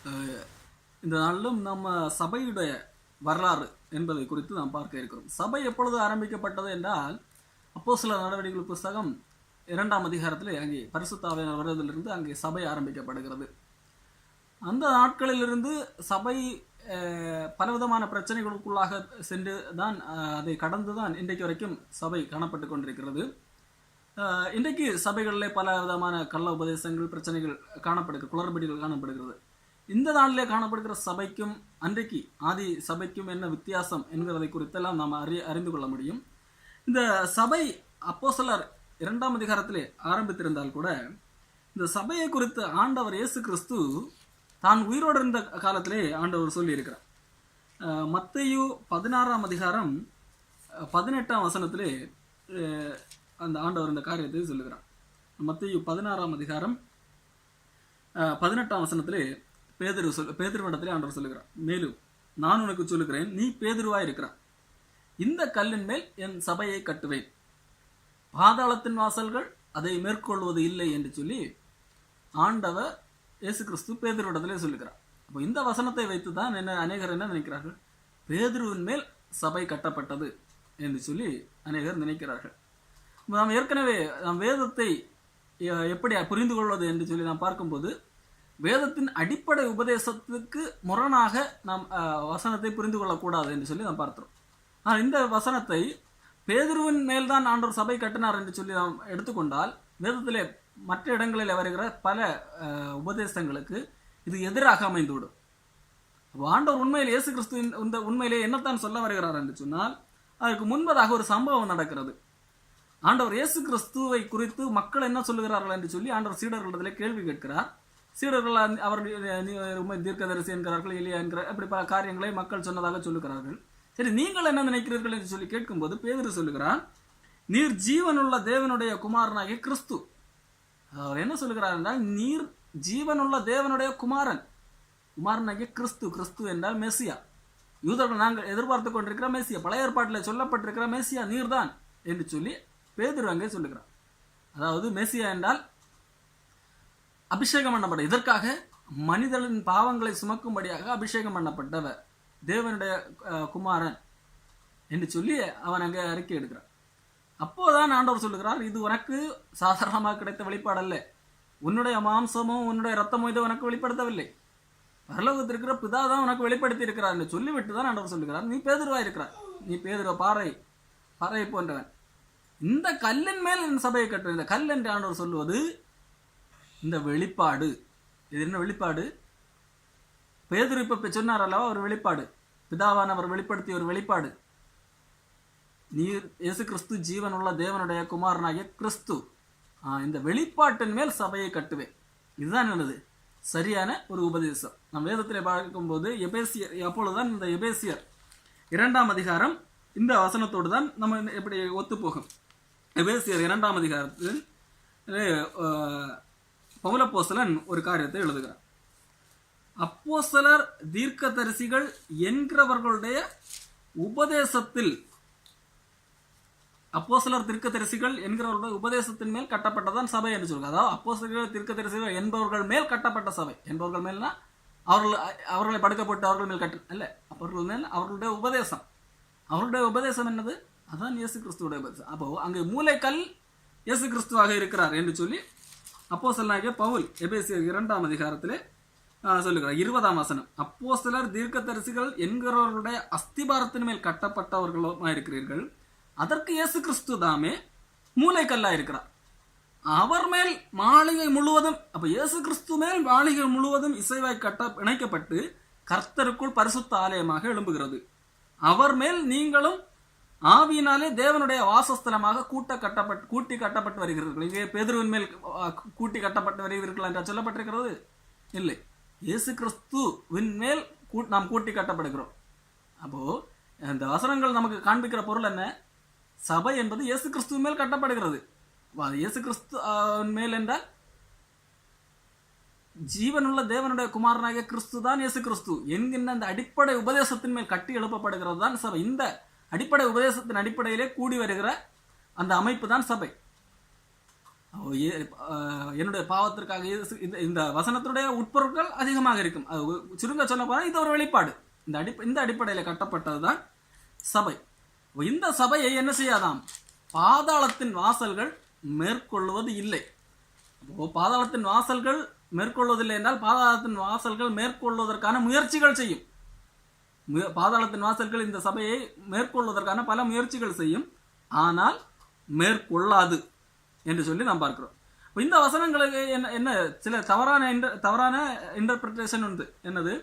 அஹ், இந்த நாளிலும் நம்ம சபையுடைய வரலாறு என்பதை குறித்து நாம் பார்க்க இருக்கிறோம். சபை எப்பொழுது ஆரம்பிக்கப்பட்டது என்றால், அப்போஸ்தலர் நடவடிக்கைகள் புஸ்தகம் 2ஆம் அதிகாரத்தில் அங்கே பரிசுத்த ஆவியானவர் வருவதிலிருந்து அங்கே சபை ஆரம்பிக்கப்படுகிறது. அந்த நாட்களிலிருந்து சபை பலவிதமான பிரச்சனைகளுக்குள்ளாக சென்று தான் அதை கடந்து தான் இன்றைக்கு வரைக்கும் சபை காணப்பட்டு கொண்டிருக்கிறது. இன்றைக்கு சபைகளிலே பல விதமான கள்ள உபதேசங்கள், பிரச்சனைகள் காணப்படுகிறது, குளறுபடிகள் காணப்படுகிறது. இந்த நாளிலே காணப்படுகிற சபைக்கும் அன்றைக்கு ஆதி சபைக்கும் என்ன வித்தியாசம் என்கிறதை குறித்தெல்லாம் நாம் அறிந்து கொள்ள முடியும். இந்த சபை அப்போஸ்தலர் 2ஆம் அதிகாரத்திலே ஆரம்பித்திருந்தால் கூட, இந்த சபையை குறித்து ஆண்டவர் இயேசு கிறிஸ்து தான் உயிரோடு இருந்த காலத்திலே ஆண்டவர் சொல்லியிருக்கிறார். மத்தேயு 16ஆம் அதிகாரம் 18ஆம் வசனத்திலே அந்த ஆண்டவர் இந்த காரியத்தை சொல்லுகிறார். மத்தேயு 16ஆம் அதிகாரம் 18ஆம் வசனத்திலே பேதுருவிடத்திலே ஆண்டவர் சொல்லுகிறார், மேலும் நான் உனக்கு சொல்லுகிறேன், நீ பேதுருவாய் இருக்கிறாய், இந்த கல்லின் மேல் என் சபையை கட்டுவேன், பாதாளத்தின் வாசல்கள் அதை மேற்கொள்வது இல்லை என்று சொல்லி ஆண்டவர் இயேசு கிறிஸ்து பேதுருவிடத்திலே சொல்லுகிறார். அப்போ இந்த வசனத்தை வைத்து தான் அநேகர் என்ன நினைக்கிறார்கள், பேதுருவின் மேல் சபை கட்டப்பட்டது என்று சொல்லி அநேகர் நினைக்கிறார்கள். நாம் ஏற்கனவே நாம் வேதத்தை எப்படி புரிந்து கொள்வது என்று சொல்லி நாம் பார்க்கும்போது, வேதத்தின் அடிப்படை உபதேசத்துக்கு முரணாக நாம் வசனத்தை புரிந்து கொள்ளக்கூடாது என்று சொல்லி நாம் பார்க்கிறோம். ஆனால் இந்த வசனத்தை பேதுருவின் மேல்தான் ஆண்டவர் சபை கட்டினார் என்று சொல்லி நாம் எடுத்துக்கொண்டால், வேதத்திலே மற்ற இடங்களில் வருகிற பல உபதேசங்களுக்கு இது எதிராக அமைந்துவிடும். ஆண்டவர் உண்மையில் இயேசு கிறிஸ்துவின் இந்த உண்மையிலே என்னத்தான் சொல்ல வருகிறார் என்று சொன்னால், அதற்கு முன்பதாக ஒரு சம்பவம் நடக்கிறது. ஆண்டவர் இயேசு கிறிஸ்துவை குறித்து மக்கள் என்ன சொல்லுகிறார்கள் என்று சொல்லி ஆண்டவர் சீடர்களிடத்திலே கேள்வி கேட்கிறார். சீடர்கள் அவர்கள் தீர்க்கதரிசி என்கிறார்கள், எலியா என்கிற அப்படி பல காரியங்களை மக்கள் சொன்னதாக சொல்லுகிறார்கள். சரி, நீங்கள் என்ன நினைக்கிறீர்கள் என்று சொல்லி கேட்கும்போது பேதுரு சொல்லுகிறான், நீர் ஜீவனுள்ள தேவனுடைய குமாரனாகிய கிறிஸ்து. அவர் என்ன சொல்லுகிறார் என்றால், நீர் ஜீவனுள்ள தேவனுடைய குமாரனாகிய கிறிஸ்து. கிறிஸ்து என்றால் மெசியா. யூதர்கள் நாங்கள் எதிர்பார்த்து கொண்டிருக்கிற மெசியா, பழைய ஏற்பாட்டில் சொல்லப்பட்டிருக்கிற மெசியா நீர்தான் என்று சொல்லி பேதுரு அங்கே சொல்லுகிறார். அதாவது மெசியா என்றால் அபிஷேகம் பண்ணப்பட்ட, இதற்காக மனிதனின் பாவங்களை சுமக்கும்படியாக அபிஷேகம் பண்ணப்பட்டவர், தேவனுடைய குமாரன் என்று சொல்லி அவன் அங்கே அறிக்கை எடுக்கிறான். அப்போதான் ஆண்டவர் சொல்லுகிறார், இது உனக்கு சாதாரணமாக கிடைத்த வெளிப்பாடு அல்ல, உன்னுடைய மாம்சமும் உன்னுடைய ரத்தமும் இதை உனக்கு வெளிப்படுத்தவில்லை, பரலோகத்தில் இருக்கிற பிதா தான் உனக்கு வெளிப்படுத்தி இருக்கிறார் என்று சொல்லிவிட்டு தான் ஆண்டவர் சொல்லுகிறார், நீ பேதுருவாய் இருக்கிறார், நீ பேதுருவ பாறை போன்றவன், இந்த கல்லின் மேல் என் சபையை கட்டுவேன். இந்த கல் என்று ஆண்டவர் சொல்லுவது இந்த வெளிப்பாடு. இது என்ன வெளிப்பாடு? பேதுரு இப்ப சொன்னார் அல்லவா, ஒரு வெளிப்பாடு, பிதாவானவர் வெளிப்படுத்திய ஒரு வெளிப்பாடு. நீர் இயேசு கிறிஸ்து ஜீவனுள்ள தேவனுடைய குமாரனாகிய கிறிஸ்து, இந்த வெளிப்பாட்டின் மேல் சபையை கட்டுவேன். இதுதான் என்னது சரியான ஒரு உபதேசம். நம் வேதத்திலே பார்க்கும்போது எபேசியர், அப்பொழுதுதான் இந்த எபேசியர் 2ஆம் அதிகாரம் இந்த வசனத்தோடு தான் நம்ம எப்படி ஒத்துப்போகும். எபேசியர் 2ஆம் அதிகாரத்தில் பவுலப்போஸ்தலன் ஒரு காரியத்தை எழுதுகிறார். அப்போஸ்தலர் தீர்க்கதரிசிகள் என்கிறவர்களுடைய உபதேசத்தில், அப்போஸ்தலர் தீர்க்கதரிசிகள் என்கிறவர்களுடைய உபதேசத்தின் மேல் கட்டப்பட்டதான் சபை என்று சொல்கிறார். அதாவது அப்போஸ்தலர் தீர்க்கதரிசிகள் என்பவர்கள் மேல் கட்டப்பட்ட சபை. என்பவர்கள் மேல்னா அவர்களை படுக்கப்பட்டு அவர்கள் மேல் கட்டு அல்ல, அவர்கள் மேல் அவர்களுடைய உபதேசம். அவருடைய உபதேசம் என்னது? அதான் இயேசு கிறிஸ்துவோட உபதேசம். அப்போ அங்கே மூலைக்கல் இயேசு கிறிஸ்துவாக இருக்கிறார் என்று சொல்லி அப்போஸ்தலனாகிய பவுல் எபேசியர் 2ஆம் அதிகாரத்திலே சொல்லுகிறார். 20ஆம் வசனம், அப்போஸ்தலர் தீர்க்கதரிசிகள் என்கிறவர்களுடைய அஸ்திபாரத்தின் மேல் கட்டப்பட்டவர்களுமா இருக்கிறீர்கள், அதற்கு இயேசு கிறிஸ்து தாமே மூலைக்கல்லா இருக்கிறார், அவர் மேல் மாளிகை முழுவதும், அப்ப இயேசு கிறிஸ்து மேல் மாளிகை முழுவதும் இசைவாய் இணைக்கப்பட்டு கர்த்தருக்குள் பரிசுத்த ஆலயமாக எழும்புகிறது, அவர் மேல் நீங்களும் ஆவியினாலே தேவனுடைய வாசஸ்தலமாக கூட்டி கட்டப்பட்டு வருகிறீர்கள். இங்கே பேதுருவின் மேல் கூட்டி கட்டப்பட்டு வருகிறீர்கள் என்று சொல்லப்பட்டிருக்கிறது இல்லை, இயேசு கிறிஸ்துவின் மேல் நாம் கூட்டி கட்டப்படுகிறோம். அப்போ இந்த வசனங்கள் நமக்கு காண்பிக்கிற பொருள் என்ன? சபை என்பது இயேசு கிறிஸ்துவின் மேல் கட்டப்படுகிறது. இயேசு கிறிஸ்து மேல் என்றால் ஜீவனுள்ள தேவனுடைய குமாரனாகிய கிறிஸ்து தான் இயேசு கிறிஸ்து என்கின்ற அந்த அடிப்படை உபதேசத்தின் மேல் கட்டி எழுப்பப்படுகிறது தான் சபை. இந்த அடிப்படை உபதேசத்தின் அடிப்படையிலே கூடி வருகிற அந்த அமைப்பு தான் சபை. என்னுடைய பாவத்திற்காக இந்த வசனத்துடைய உட்பொருட்கள் அதிகமாக இருக்கும். சுருங்க சொல்ல போனால் இது ஒரு வெளிப்பாடு. இந்த அடிப்படையில் கட்டப்பட்டதுதான் சபை. இந்த சபையை என்ன செய்யாதாம்? பாதாளத்தின் வாசல்கள் மேற்கொள்வது இல்லை. பாதாளத்தின் வாசல்கள் மேற்கொள்வதில்லை என்றால் பாதாளத்தின் வாசல்கள் மேற்கொள்வதற்கான முயற்சிகள் செய்யும். பாதாளத்தின் வாசல்கள் இந்த சபையை மேற்கொள்வதற்கான பல முயற்சிகள் செய்யும், ஆனால் மேற்கொள்ளாது என்று சொல்லி நாம் பார்க்கிறோம். இந்த வசனங்களுக்கு என்ன சில தவறான இன்டர்பிரிட்டேஷன் உண்டு. என்னது?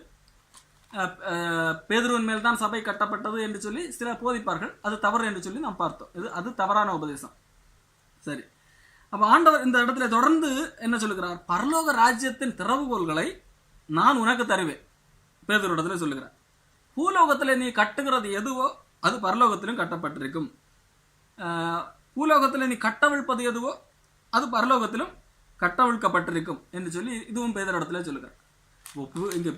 பேதுருவின் மேல் தான் சபை கட்டப்பட்டது என்று சொல்லி சில போதிப்பார்கள். அது தவறு என்று சொல்லி நாம் பார்த்தோம். அது தவறான உபதேசம். சரி, அப்ப ஆண்டவர் இந்த இடத்துல தொடர்ந்து என்ன சொல்லுகிறார்? பரலோக ராஜ்யத்தின் திறவுகோல்களை நான் உனக்கு தருவேன் பேதுரு இடத்துல சொல்லுகிறார். பூலோகத்தில் நீ கட்டுகிறது எதுவோ அது பரலோகத்திலும் கட்டப்பட்டிருக்கும். பூலோகத்தில் நீ கட்டவிழ்ப்பது எதுவோ அது பரலோகத்திலும் கட்டவிழ்க்கப்பட்டிருக்கும் என்று சொல்லி இதுவும் பேதுரு இடத்துல சொல்லுகிறார். இங்கே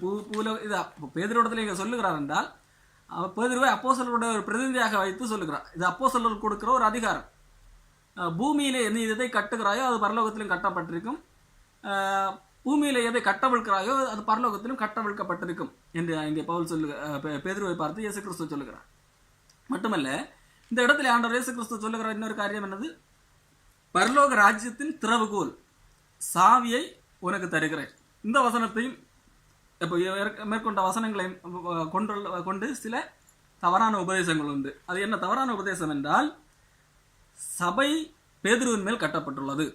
பேதுரு இடத்துல இங்கே சொல்லுகிறார் என்றால் பேதுருவை அப்போஸ்தலருடைய ஒரு பிரதிநிதியாக வைத்து சொல்லுகிறார். இது அப்போஸ்தலருக்கு கொடுக்கிற ஒரு அதிகாரம். பூமியிலே நீ எதை கட்டுகிறாயோ அது பரலோகத்திலும் கட்டப்பட்டிருக்கும், பூமியில எதை கட்டவிழ்க்கிறாயோ அது பரலோகத்திலும் கட்டவிழ்க்கப்பட்டிருக்கும் என்று இங்கே பேதுருவை பார்த்து இயேசு கிறிஸ்து சொல்லுகிறார். மட்டுமல்ல, இந்த இடத்துல ஆண்டவர் இயேசு கிறிஸ்து சொல்லுகிற இன்னொரு காரியம் என்னது? பரலோக ராஜ்யத்தின் திறவுகோல் சாவியை உனக்கு தருகிறேன். இந்த வசனத்தையும் இப்போ மேற்கொண்ட வசனங்களை கொண்டு சில தவறான உபதேசங்கள் உண்டு. அது என்ன தவறான உபதேசம் என்றால், சபை பேதுருவின் மேல் கட்டப்பட்டுள்ளது.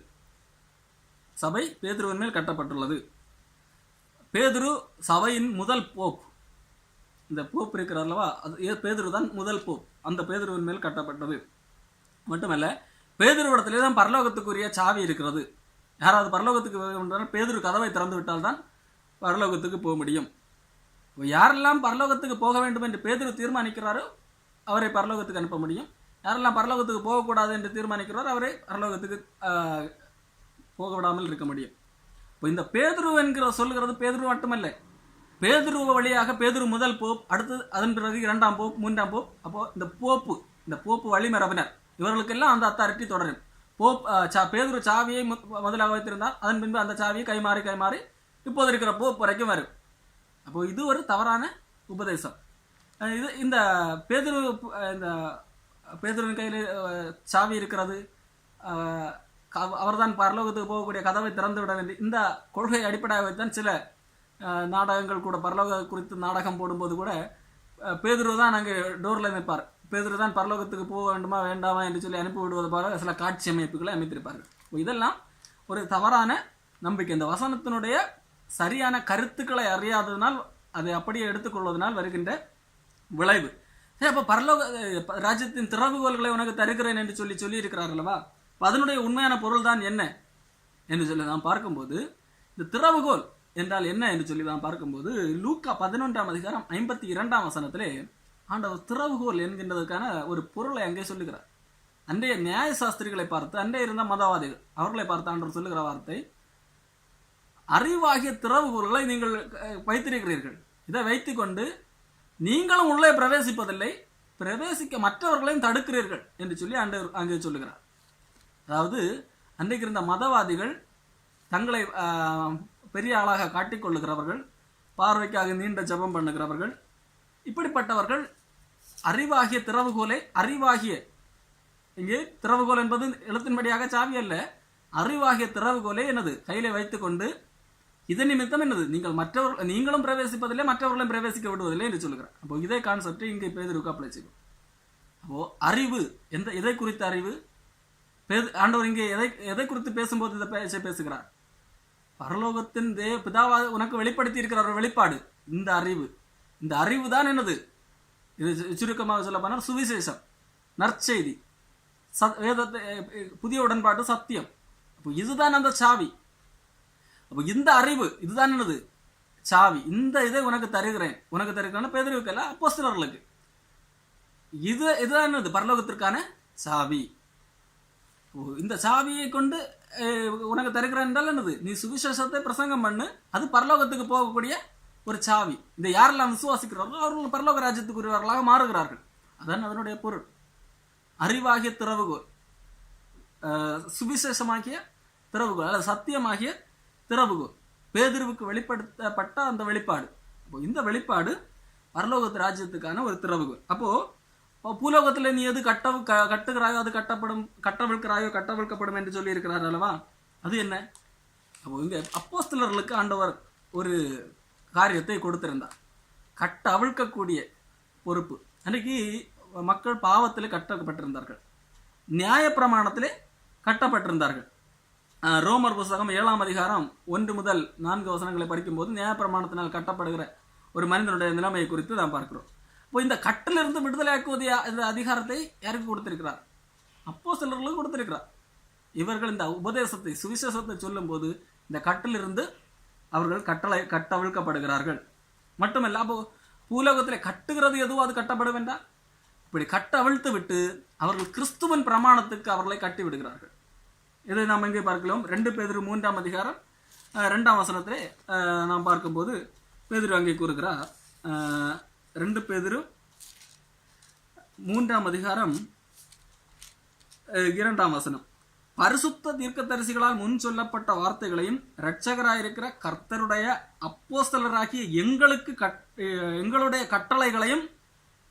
சபை பேதுருவின் மேல் கட்டப்பட்டுள்ளது. பேதுரு சபையின் முதல் போப். இந்த போப் இருக்கிறார் அல்லவா, அது பேதுரு தான் முதல் போப். அந்த பேதுருவின் மேல் கட்டப்பட்டது. மட்டுமல்ல, பேதுருவிடத்திலே தான் பரலோகத்துக்குரிய சாவி இருக்கிறது. யாராவது பரலோகத்துக்கு பேதுரு கதவை திறந்து விட்டால் தான் பரலோகத்துக்கு போக முடியும். யாரெல்லாம் பரலோகத்துக்கு போக வேண்டும் என்று பேதுரு தீர்மானிக்கிறாரோ அவரை பரலோகத்துக்கு அனுப்ப முடியும். யாரெல்லாம் பரலோகத்துக்கு போகக்கூடாது என்று தீர்மானிக்கிறாரோ அவரை பரலோகத்துக்கு போக விடாமல் இருக்க முடியும். இப்போ இந்த பேதுரு என்கிற சொல்லுகிறது பேதுரு மட்டுமல்ல, பேதுரு வழியாக பேதுரு முதல் போப், அடுத்தது அதன் பிறகு 2ஆம் போப், 3ஆம் போப். அப்போ இந்த போப்பு வழிமரபினர் இவர்களுக்கெல்லாம் அந்த அத்தாரிட்டி தொடரும். பேதுரு சாவியை முதலாக வைத்திருந்தால் அதன் பின்பு அந்த சாவியை கைமாறி இப்போது இருக்கிற போப் வரைக்கும் வரும். அப்போ இது ஒரு தவறான உபதேசம். இந்த பேதுருவின் கையில் சாவி இருக்கிறது, அவர்தான் பரலோகத்துக்கு போகக்கூடிய கதவை திறந்து விட வேண்டும். இந்த கொள்கை அடிப்படையாக வைத்தான் சில நாடகங்கள் கூட, பரலோக குறித்து நாடகம் போடும்போது கூட பேதுரு தான் அங்கே டோரில் நிற்பார். பேதுரு தான் பரலோகத்துக்கு போக வேண்டுமா வேண்டாமா என்று சொல்லி அனுப்பி விடுவது போல சில காட்சி அமைப்புகளை அமைத்திருப்பார்கள். இதெல்லாம் ஒரு தவறான நம்பிக்கை. இந்த வசனத்தினுடைய சரியான கருத்துக்களை அறியாததினால் அதை அப்படியே எடுத்துக்கொள்வதனால் வருகின்ற விளைவு. அப்போ பரலோக ராஜ்யத்தின் திறவுகோல்களை உனக்கு தருகிறேன் என்று சொல்லி இருக்கிறார் அல்லவா, அதனுடைய உண்மையான பொருள் தான் என்ன என்று சொல்லி நாம் பார்க்கும்போது, இந்த திறவுகோல் என்றால் என்ன என்று சொல்லி நாம் பார்க்கும்போது, லூக்கா 11ஆம் அதிகாரம் 52ஆம் வசனத்திலே ஆண்டவர் திறவுகோல் என்கின்றதுக்கான ஒரு பொருளை அங்கே சொல்லுகிறார். அன்றைய நியாய சாஸ்திரிகளை பார்த்து, அன்றைய இருந்த மதவாதிகள் அவர்களை பார்த்து ஆண்டவர் சொல்லுகிற வார்த்தை, அறிவாகிய திறவுகோல்களை நீங்கள் வைத்திருக்கிறீர்கள், இதை வைத்துக்கொண்டு நீங்களும் உள்ளே பிரவேசிப்பதில்லை, பிரவேசிக்க மற்றவர்களையும் தடுக்கிறீர்கள் என்று சொல்லி ஆண்டவர் அங்கே சொல்லுகிறார். அதாவது அன்றைக்கு இருந்த மதவாதிகள் தங்களை பெரிய ஆளாக காட்டிக்கொள்ளுகிறவர்கள், பார்வைக்காக நீண்ட ஜெபம் பண்ணுகிறவர்கள், இப்படிப்பட்டவர்கள் அறிவாகிய திறவுகோலை, இங்கே திறவுகோல் என்பது எழுத்தின்படியாக சாவி அல்ல, அறிவாகிய திறவுகோலை என்னது கையில வைத்துக்கொண்டு இதன் நிமித்தம் என்னது நீங்களும் பிரவேசிப்பதில்லை, மற்றவர்களையும் பிரவேசிக்க விடுவதில்லை என்று சொல்லுகிறார். அப்போ இதே கான்செப்ட் இங்கே பேதுருக்கு அப்ளை செய்யும். அப்போ அறிவு எதை குறித்த அறிவு? ஆண்டவர் இங்கே எதை குறித்து பேசும்போது இந்த பேச்சை பேசுகிறார்? பரலோகத்தின் பிதாவா உனக்கு வெளிப்படுத்தி இருக்கிற வெளிப்பாடு இந்த அறிவு தான் என்னது? இது சுருக்கமாக சொல்ல போனால் சுவிசேஷம், நற்செய்தி, வேதத்தை, புதிய உடன்பாட்டு சத்தியம். அப்போ இதுதான் அந்த சாவி. அப்போ இந்த அறிவு இதுதான் என்னது? சாவி. இந்த இதை உனக்கு தருகிறேன் பேதுருவுக்கு அல்ல, அப்போஸ்தலர்களுக்கு. இதுதான் என்னது? பரலோகத்திற்கான சாவி. இந்த சாவியை கொண்டு உனக்கு தருகிறேன் என்றால் என்னது? நீ சுவிசேஷத்தை பிரசங்கம் பண்ணு, அது பரலோகத்துக்கு போகக்கூடிய ஒரு சாவி. இதை யாரெல்லாம் விசுவாசிக்கிறார்களோ அவர்கள் பரலோக ராஜ்யத்துக்குரியவர்களாக மாறுகிறார்கள். அதான் அதனுடைய பொருள். அறிவாகிய திறவுகோல், சுவிசேஷமாகிய திறவுகோல் அல்லது சத்தியமாகிய திறவுகோல், பேதுருவுக்கு வெளிப்படுத்தப்பட்ட அந்த வெளிப்பாடு. அப்போ இந்த வெளிப்பாடு பரலோகத்து ராஜ்யத்துக்கான ஒரு திறவுகோல். அப்போ பூலோகத்துல நீ எது கட்டுகிறாயோ அது கட்டவிழ்க்கிறாயோ கட்டவிழ்க்கப்படும் என்று சொல்லி இருக்கிறார் அல்லவா, அது என்ன? அப்போ இங்க அப்போஸ்தலர்களுக்கு ஆண்டவர் ஒரு காரியத்தை கொடுத்திருந்தார், கட்ட அவிழ்க்கக்கூடிய பொறுப்பு. அன்றைக்கு மக்கள் பாவத்திலே கட்டப்பட்டிருந்தார்கள், நியாய பிரமாணத்திலே கட்டப்பட்டிருந்தார்கள். ரோமர் புஸ்தகம் 7ஆம் அதிகாரம் 1 முதல் 4 வசனங்களை படிக்கும்போது நியாய பிரமாணத்தினால் கட்டப்படுகிற ஒரு மனிதனுடைய நிலைமையை குறித்து நாம் பார்க்கிறோம். இப்போ இந்த கட்டிலிருந்து விடுதலையாக்குவது இந்த அதிகாரத்தை யாருக்கு கொடுத்திருக்கிறார்? அப்போஸ்தலர்களுக்கு கொடுத்திருக்கிறார். இவர்கள் இந்த உபதேசத்தை, சுவிசேஷத்தை சொல்லும் போது இந்த கட்டிலிருந்து அவர்கள் கட்டவிழ்க்கப்படுகிறார்கள். மட்டுமல்ல, அப்போ பூலோகத்திலே கட்டுகிறது எதுவோ அது கட்டப்பட வேண்டாம். இப்படி கட்டவிழ்த்து விட்டு அவர்கள் கிறிஸ்துவின் பிரமாணத்துக்கு அவர்களை கட்டி விடுகிறார்கள். இதை நாம் எங்கே பார்க்கலாம்? 2 பேதுரு 3ஆம் அதிகாரம் 2ஆம் வசனத்திலே நாம் பார்க்கும்போது பேதுரு அங்கே கூறுகிறார். 2 பேதுரு 3ஆம் அதிகாரம் 2ஆம் வசனம், பரிசுத்த தீர்க்கதரிசிகளால் முன் சொல்லப்பட்ட வார்த்தைகளையும் இரட்சகராயிருக்கிற கர்த்தருடைய அப்போஸ்தலராகிய எங்களுடைய கட்டளைகளையும்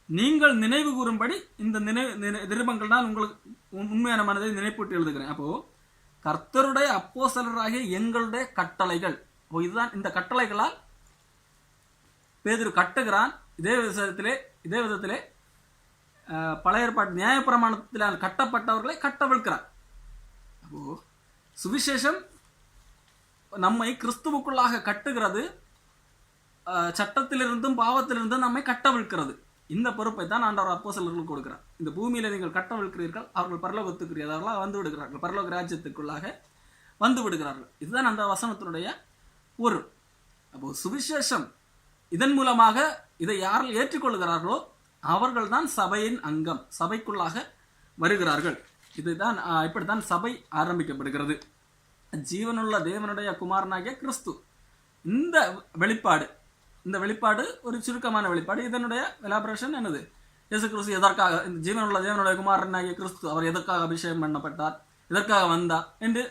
நீங்கள் நினைவு கூறும்படி இந்த நிருபங்கள்னால் உங்களுக்கு உண்மையான மனதை நினைப்பூட்டி எழுதுகிறேன். அப்போ கர்த்தருடைய அப்போஸ்தலராகிய எங்களுடைய கட்டளைகள், இதுதான் இந்த கட்டளைகளால் பேதுரு கட்டுகிறான். இதே விதத்திலே பழைய ஏற்பாட்டு நியாய பிரமாணத்தினால் கட்டப்பட்டவர்களை கட்டவிழ்க்கிறார். அப்போ சுவிசேஷம் நம்மை கிறிஸ்துவுக்குள்ளாக கட்டுகிறது, சட்டத்திலிருந்தும் பாவத்திலிருந்தும் நம்மை கட்டவிழ்க்கிறது. இந்த பொறுப்பை தான் ஆண்டவர் அப்போஸ்தலர்களுக்கு கொடுக்கிறார். இந்த பூமியில நீங்கள் கட்டவிழ்க்கிறீர்கள், அவர்கள் பரலோகத்துக்குரியவர்களாக வந்து விடுகிறார்கள், பரலோக ராஜ்யத்துக்குள்ளாக வந்து விடுகிறார்கள். இதுதான் அந்த வசனத்தினுடைய பொருள். அப்போ சுவிசேஷம் இதன் மூலமாக இதை யார்கள் ஏற்றுக்கொள்கிறார்களோ அவர்கள் தான் சபையின் அங்கம், சபைக்குள்ளாக வருகிறார்கள். இதுதான் இப்படித்தான் சபை ஆரம்பிக்கப்படுகிறது. ஜீவனுள்ள தேவனுடைய குமாரனாகிய கிறிஸ்து, இந்த வெளிப்பாடு ஒரு சுருக்கமான வெளிப்பாடு. இதனுடைய எலாபரேஷன் என்னது? இயேசு கிறிஸ்து எதற்காக, இந்த ஜீவனுள்ள தேவனுடைய குமாரனாகிய கிறிஸ்து அவர் எதற்காக அபிஷேகம் பண்ணப்பட்டார், எதற்காக வந்தார் என்று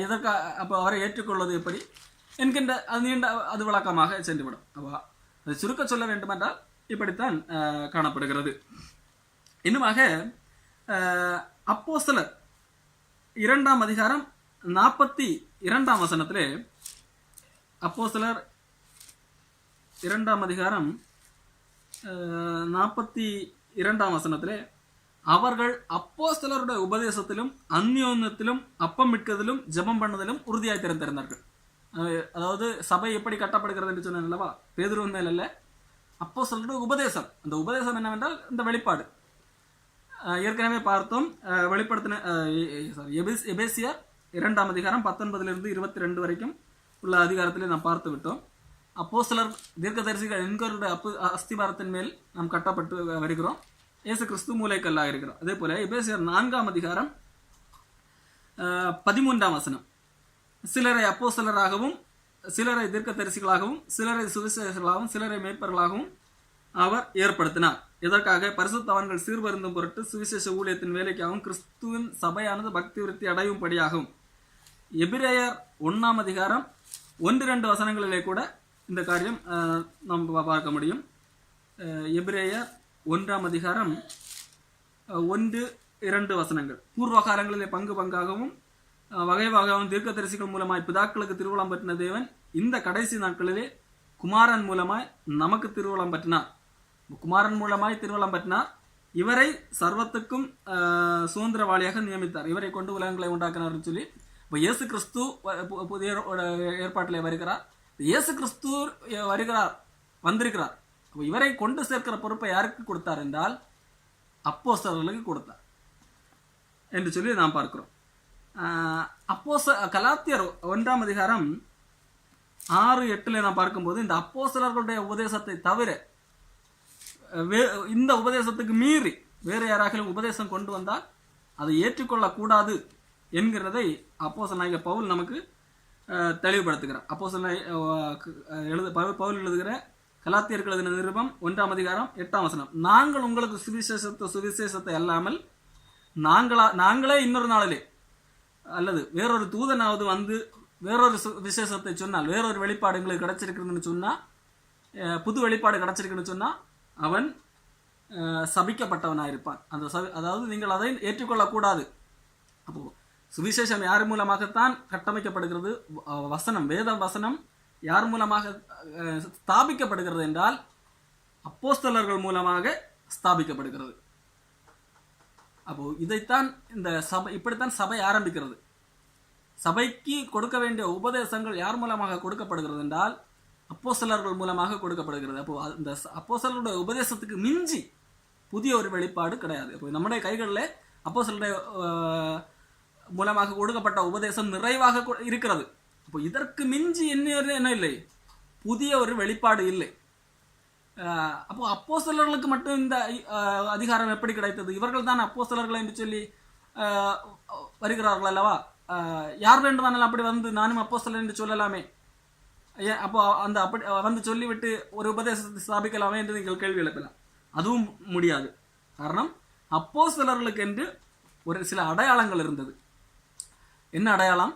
எதற்காக, அப்போ அவரை ஏற்றுக்கொள்வது எப்படி என்கின்ற அது விளக்கமாக சென்றுவிடும். அப்போ அதை சுருக்க சொல்ல வேண்டுமென்றால் இப்படித்தான் காணப்படுகிறது. இன்னுமாக அப்போஸ்தலர் 2ஆம் அதிகாரம் 42ஆம் வசனத்திலே, அப்போஸ்தலர் 2ஆம் அதிகாரம் 42ஆம் வசனத்திலே, அவர்கள் அப்போஸ்தலருடைய உபதேசத்திலும் அந்யோன்யத்திலும் அப்பம் மிட்கதிலும் ஜெபம் பண்ணுவதிலும் உறுதியாய் திறந்திருந்தார்கள். அதாவது சபை எப்படி கட்டப்படுகிறது என்று சொன்னேன் அல்லவா, பேதுருவின் மேல் அல்ல, அப்போஸ்தலருடைய உபதேசம். அந்த உபதேசம் என்னவென்றால் இந்த வெளிப்பாடு. ஏற்கனவே பார்த்தோம், எபேசியர் 2ஆம் அதிகாரம் 19 22 வரைக்கும் உள்ள அதிகாரத்திலே நாம் பார்த்து விட்டோம். அப்போஸ்தலர் தீர்க்கதரிசிகள் என்கிறவருடைய அஸ்திபாரத்தின் மேல் நாம் கட்டப்பட்டு வருகிறோம். இயேசு கிறிஸ்து மூலைக்கல்லாக இருக்கிறோம். அதே போல எபேசியர் 4ஆம் அதிகாரம் 13ஆம் வசனம், சிலரை அப்போஸ்தலராகவும் சிலரை தீர்க்கதரிசிகளாகவும் சிலரை சுவிசேஷர்களாகவும் சிலரை மேய்ப்பர்களாகவும் அவர் ஏற்படுத்தினார். இதற்காக பரிசுத்தவான்கள் சீர்பருந்தும் பொருட்டு சுவிசேஷ ஊழியத்தின் வேலைக்காகவும் கிறிஸ்துவின் சபையானது பக்தி விருத்தி அடையும்படியாகவும். எபிரேயர் 1ஆம் அதிகாரம் 1-2 வசனங்களிலே கூட இந்த காரியம் நாம் பார்க்க முடியும். எபிரேயர் 1ஆம் அதிகாரம் 1-2 வசனங்கள், பூர்வ காலங்களிலே பங்காகவும் வகை வகையாகவும் தீர்க்கதரிசிகள் மூலமாய் பிதாக்களுக்கு திருவுளம் பற்றின தேவன் இந்த கடைசி நாட்களிலே குமாரன் மூலமாய் நமக்கு திருவுளம் பற்றினார். குமாரன் மூலமாய் திருவுளம் பற்றினார். இவரை சர்வத்துக்கும் சுதந்திரவாளியாக நியமித்தார். இவரை கொண்டு உலகங்களை உண்டாக்கினார் சொல்லி இப்போ இயேசு கிறிஸ்து புதிய ஏற்பாட்டிலே வருகிறார். இயேசு கிறிஸ்து வந்திருக்கிறார். அப்போ இவரை கொண்டு சேர்க்கிற பொறுப்பை யாருக்கு கொடுத்தார் என்றால் அப்போஸ்தலர்களுக்கு கொடுத்தார் என்று சொல்லி நாம் பார்க்கிறோம். கலாத்தியர் 1ஆம் அதிகாரம் 6-8 நாம் பார்க்கும்போது இந்த அப்போஸ்தலர்களுடைய உபதேசத்தை தவிர இந்த உபதேசத்துக்கு மீறி வேறு யாராக உபதேசம் கொண்டு வந்தால் அதை ஏற்றுக்கொள்ளக்கூடாது என்கிறதை அப்போஸ்தலனாகிய பவுல் நமக்கு தெளிவுபடுத்துகிறார். பவுல் எழுதுகிற கலாத்தியர்கள் எழுதின நிருபம் 1ஆம் அதிகாரம் 8ஆம் வசனம், நாங்கள் உங்களுக்கு சுவிசேஷத்தை அல்லாமல் நாங்களே இன்னொரு நாளிலே அல்லது வேறொரு தூதனாவது வந்து வேறொரு விசேஷத்தை சொன்னால், வேறொரு வெளிப்பாடு எங்களுக்கு கிடைச்சிருக்குன்னு சொன்னால், புது வெளிப்பாடு கிடைச்சிருக்குன்னு சொன்னால் அவன் சபிக்கப்பட்டவனாயிருப்பான். அதாவது நீங்கள் அதை ஏற்றுக்கொள்ளக்கூடாது. அப்போ சுவிசேஷம் யார் மூலமாகத்தான் கட்டமைக்கப்படுகிறது? வசனம், வேத வசனம் யார் மூலமாக ஸ்தாபிக்கப்படுகிறது என்றால் அப்போஸ்தலர்கள் மூலமாக ஸ்தாபிக்கப்படுகிறது. அப்போ இதைத்தான் இந்த சபை, இப்படித்தான் சபை ஆரம்பிக்கிறது. சபைக்கு கொடுக்க வேண்டிய உபதேசங்கள் யார் மூலமாக கொடுக்கப்படுகிறது என்றால் அப்போஸ்தலர்கள் மூலமாக கொடுக்கப்படுகிறது. அப்போ இந்த அப்போஸ்தலருடைய உபதேசத்துக்கு மிஞ்சி புதிய ஒரு வெளிப்பாடு கிடையாது. இப்போ நம்முடைய கைகளில் அப்போஸ்தலருடைய மூலமாக கொடுக்கப்பட்ட உபதேசம் நிறைவாக இருக்கிறது. இப்போ இதற்கு மிஞ்சி என்ன இல்லை, புதிய ஒரு வெளிப்பாடு இல்லை. அப்போ அப்போஸ்தலர்களுக்கு மட்டும் இந்த அதிகாரம் எப்படி கிடைத்தது? இவர்கள் தான் அப்போஸ்தலர்கள் என்று சொல்லி வருகிறார்கள் அல்லவா? யார் வேண்டுமானாலும் அப்படி வந்து நானும் அப்போஸ்தலன் என்று சொல்லலாமே. அப்போ அந்த அப்படி வந்து சொல்லிவிட்டு ஒரு உபதேசத்தை ஸ்தாபிக்கலாமே என்று நீங்கள் கேள்வி எழுப்பலாம். அதுவும் முடியாது. காரணம், அப்போஸ்தலர்களுக்கு என்று ஒரு சில அடையாளங்கள் இருந்தது. என்ன அடையாளம்?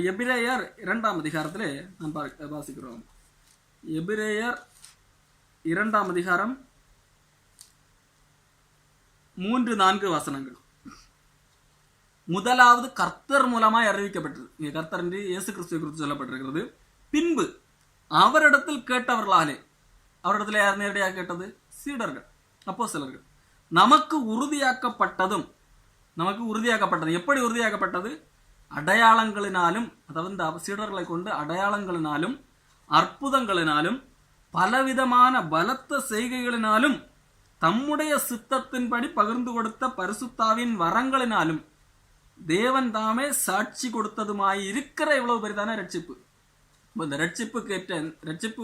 எபிரேயர் 2ஆம் அதிகாரத்திலே நாம் வாசிக்கிறோம். எபிரேயர் 2ஆம் அதிகாரம் 3-4 வசனங்கள். முதலாவது கர்த்தர் மூலமாய் அறிவிக்கப்பட்டது. இங்கே கர்த்தர் என்று இயேசு கிறிஸ்துவை குறித்து சொல்லப்பட்டிருக்கிறது. பின்பு அவரிடத்தில் கேட்டவர்களாலே, அவரிடத்தில் யார் நேரடியாக கேட்டது? சீடர்கள், அப்போஸ்தலர்கள். நமக்கு உறுதியாக்கப்பட்டதும், எப்படி உறுதியாக்கப்பட்டது? அடையாளங்களினாலும், அதாவது இந்த சீடர்களை கொண்டு அடையாளங்களினாலும் அற்புதங்களினாலும் பலவிதமான பலத்த செய்கைகளினாலும் தம்முடைய சித்தத்தின்படி பகிர்ந்து கொடுத்த பரிசுத்தாவின் வரங்களினாலும் தேவன் தாமே சாட்சி கொடுத்ததுமாய் இருக்கிற இவ்வளவு பெரிதான ரட்சிப்பு. இந்த ரட்சிப்புக்கு ஏற்ற ரட்சிப்பு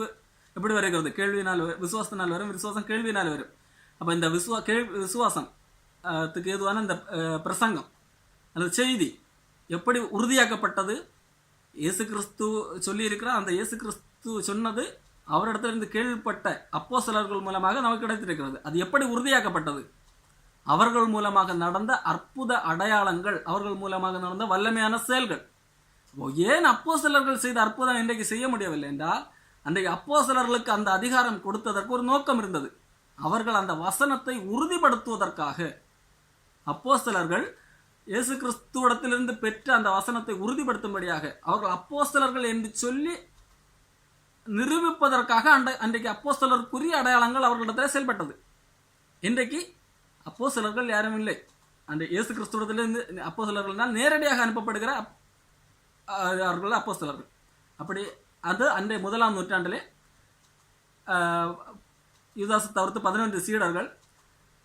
எப்படி வருகிறது? கேள்வியினால், விசுவாசத்தினால் வரும். விசுவாசம் கேள்வியினால் வரும். அப்போ இந்த விசுவாசத்துக்கு ஏதுவான இந்த பிரசங்கம் அல்லது செய்தி எப்படி உறுதியாக்கப்பட்டது? இயேசு கிறிஸ்து சொல்லி இருக்கிறார். அந்த இயேசு கிறிஸ்து சொன்னது அவரிடத்திலிருந்து கேள்விப்பட்ட அப்போஸ்தலர்கள் மூலமாக நமக்கு கிடைத்திருக்கிறது. அது எப்படி உறுதியாக்கப்பட்டது? அவர்கள் மூலமாக நடந்த அற்புத அடையாளங்கள், அவர்கள் மூலமாக நடந்த வல்லமையான செயல்கள். ஏன் அப்போஸ்தலர்கள் செய்த அற்புதம் இன்றைக்கு செய்ய முடியவில்லை என்றால், அன்றைக்கு அப்போஸ்தலர்களுக்கு அந்த அதிகாரம் கொடுத்ததற்கு ஒரு நோக்கம் இருந்தது. அவர்கள் அந்த வசனத்தை உறுதிப்படுத்துவதற்காக அப்போஸ்தலர்கள் இயேசு கிறிஸ்துவிடத்திலிருந்து பெற்ற அந்த வசனத்தை உறுதிப்படுத்தும்படியாக அவர்கள் அப்போஸ்தலர்கள் என்று சொல்லி நிரூபிப்பதற்காக அன்றைக்கு அப்போஸ்தலருக்குரிய அடையாளங்கள் அவர்களிடத்தில் செயல்பட்டது. இன்றைக்கு அப்போஸ்தலர்கள் யாரும் இல்லை. அந்த இயேசு கிறிஸ்துவிடத்திலிருந்து அப்போஸ்தலர்கள் நேரடியாக அனுப்பப்படுகிற அவர்கள் அப்போஸ்தலர்கள். அப்படி அது அன்றைய 1ஆம் நூற்றாண்டிலே யூதாசை தவிர்த்து 11 சீடர்கள்,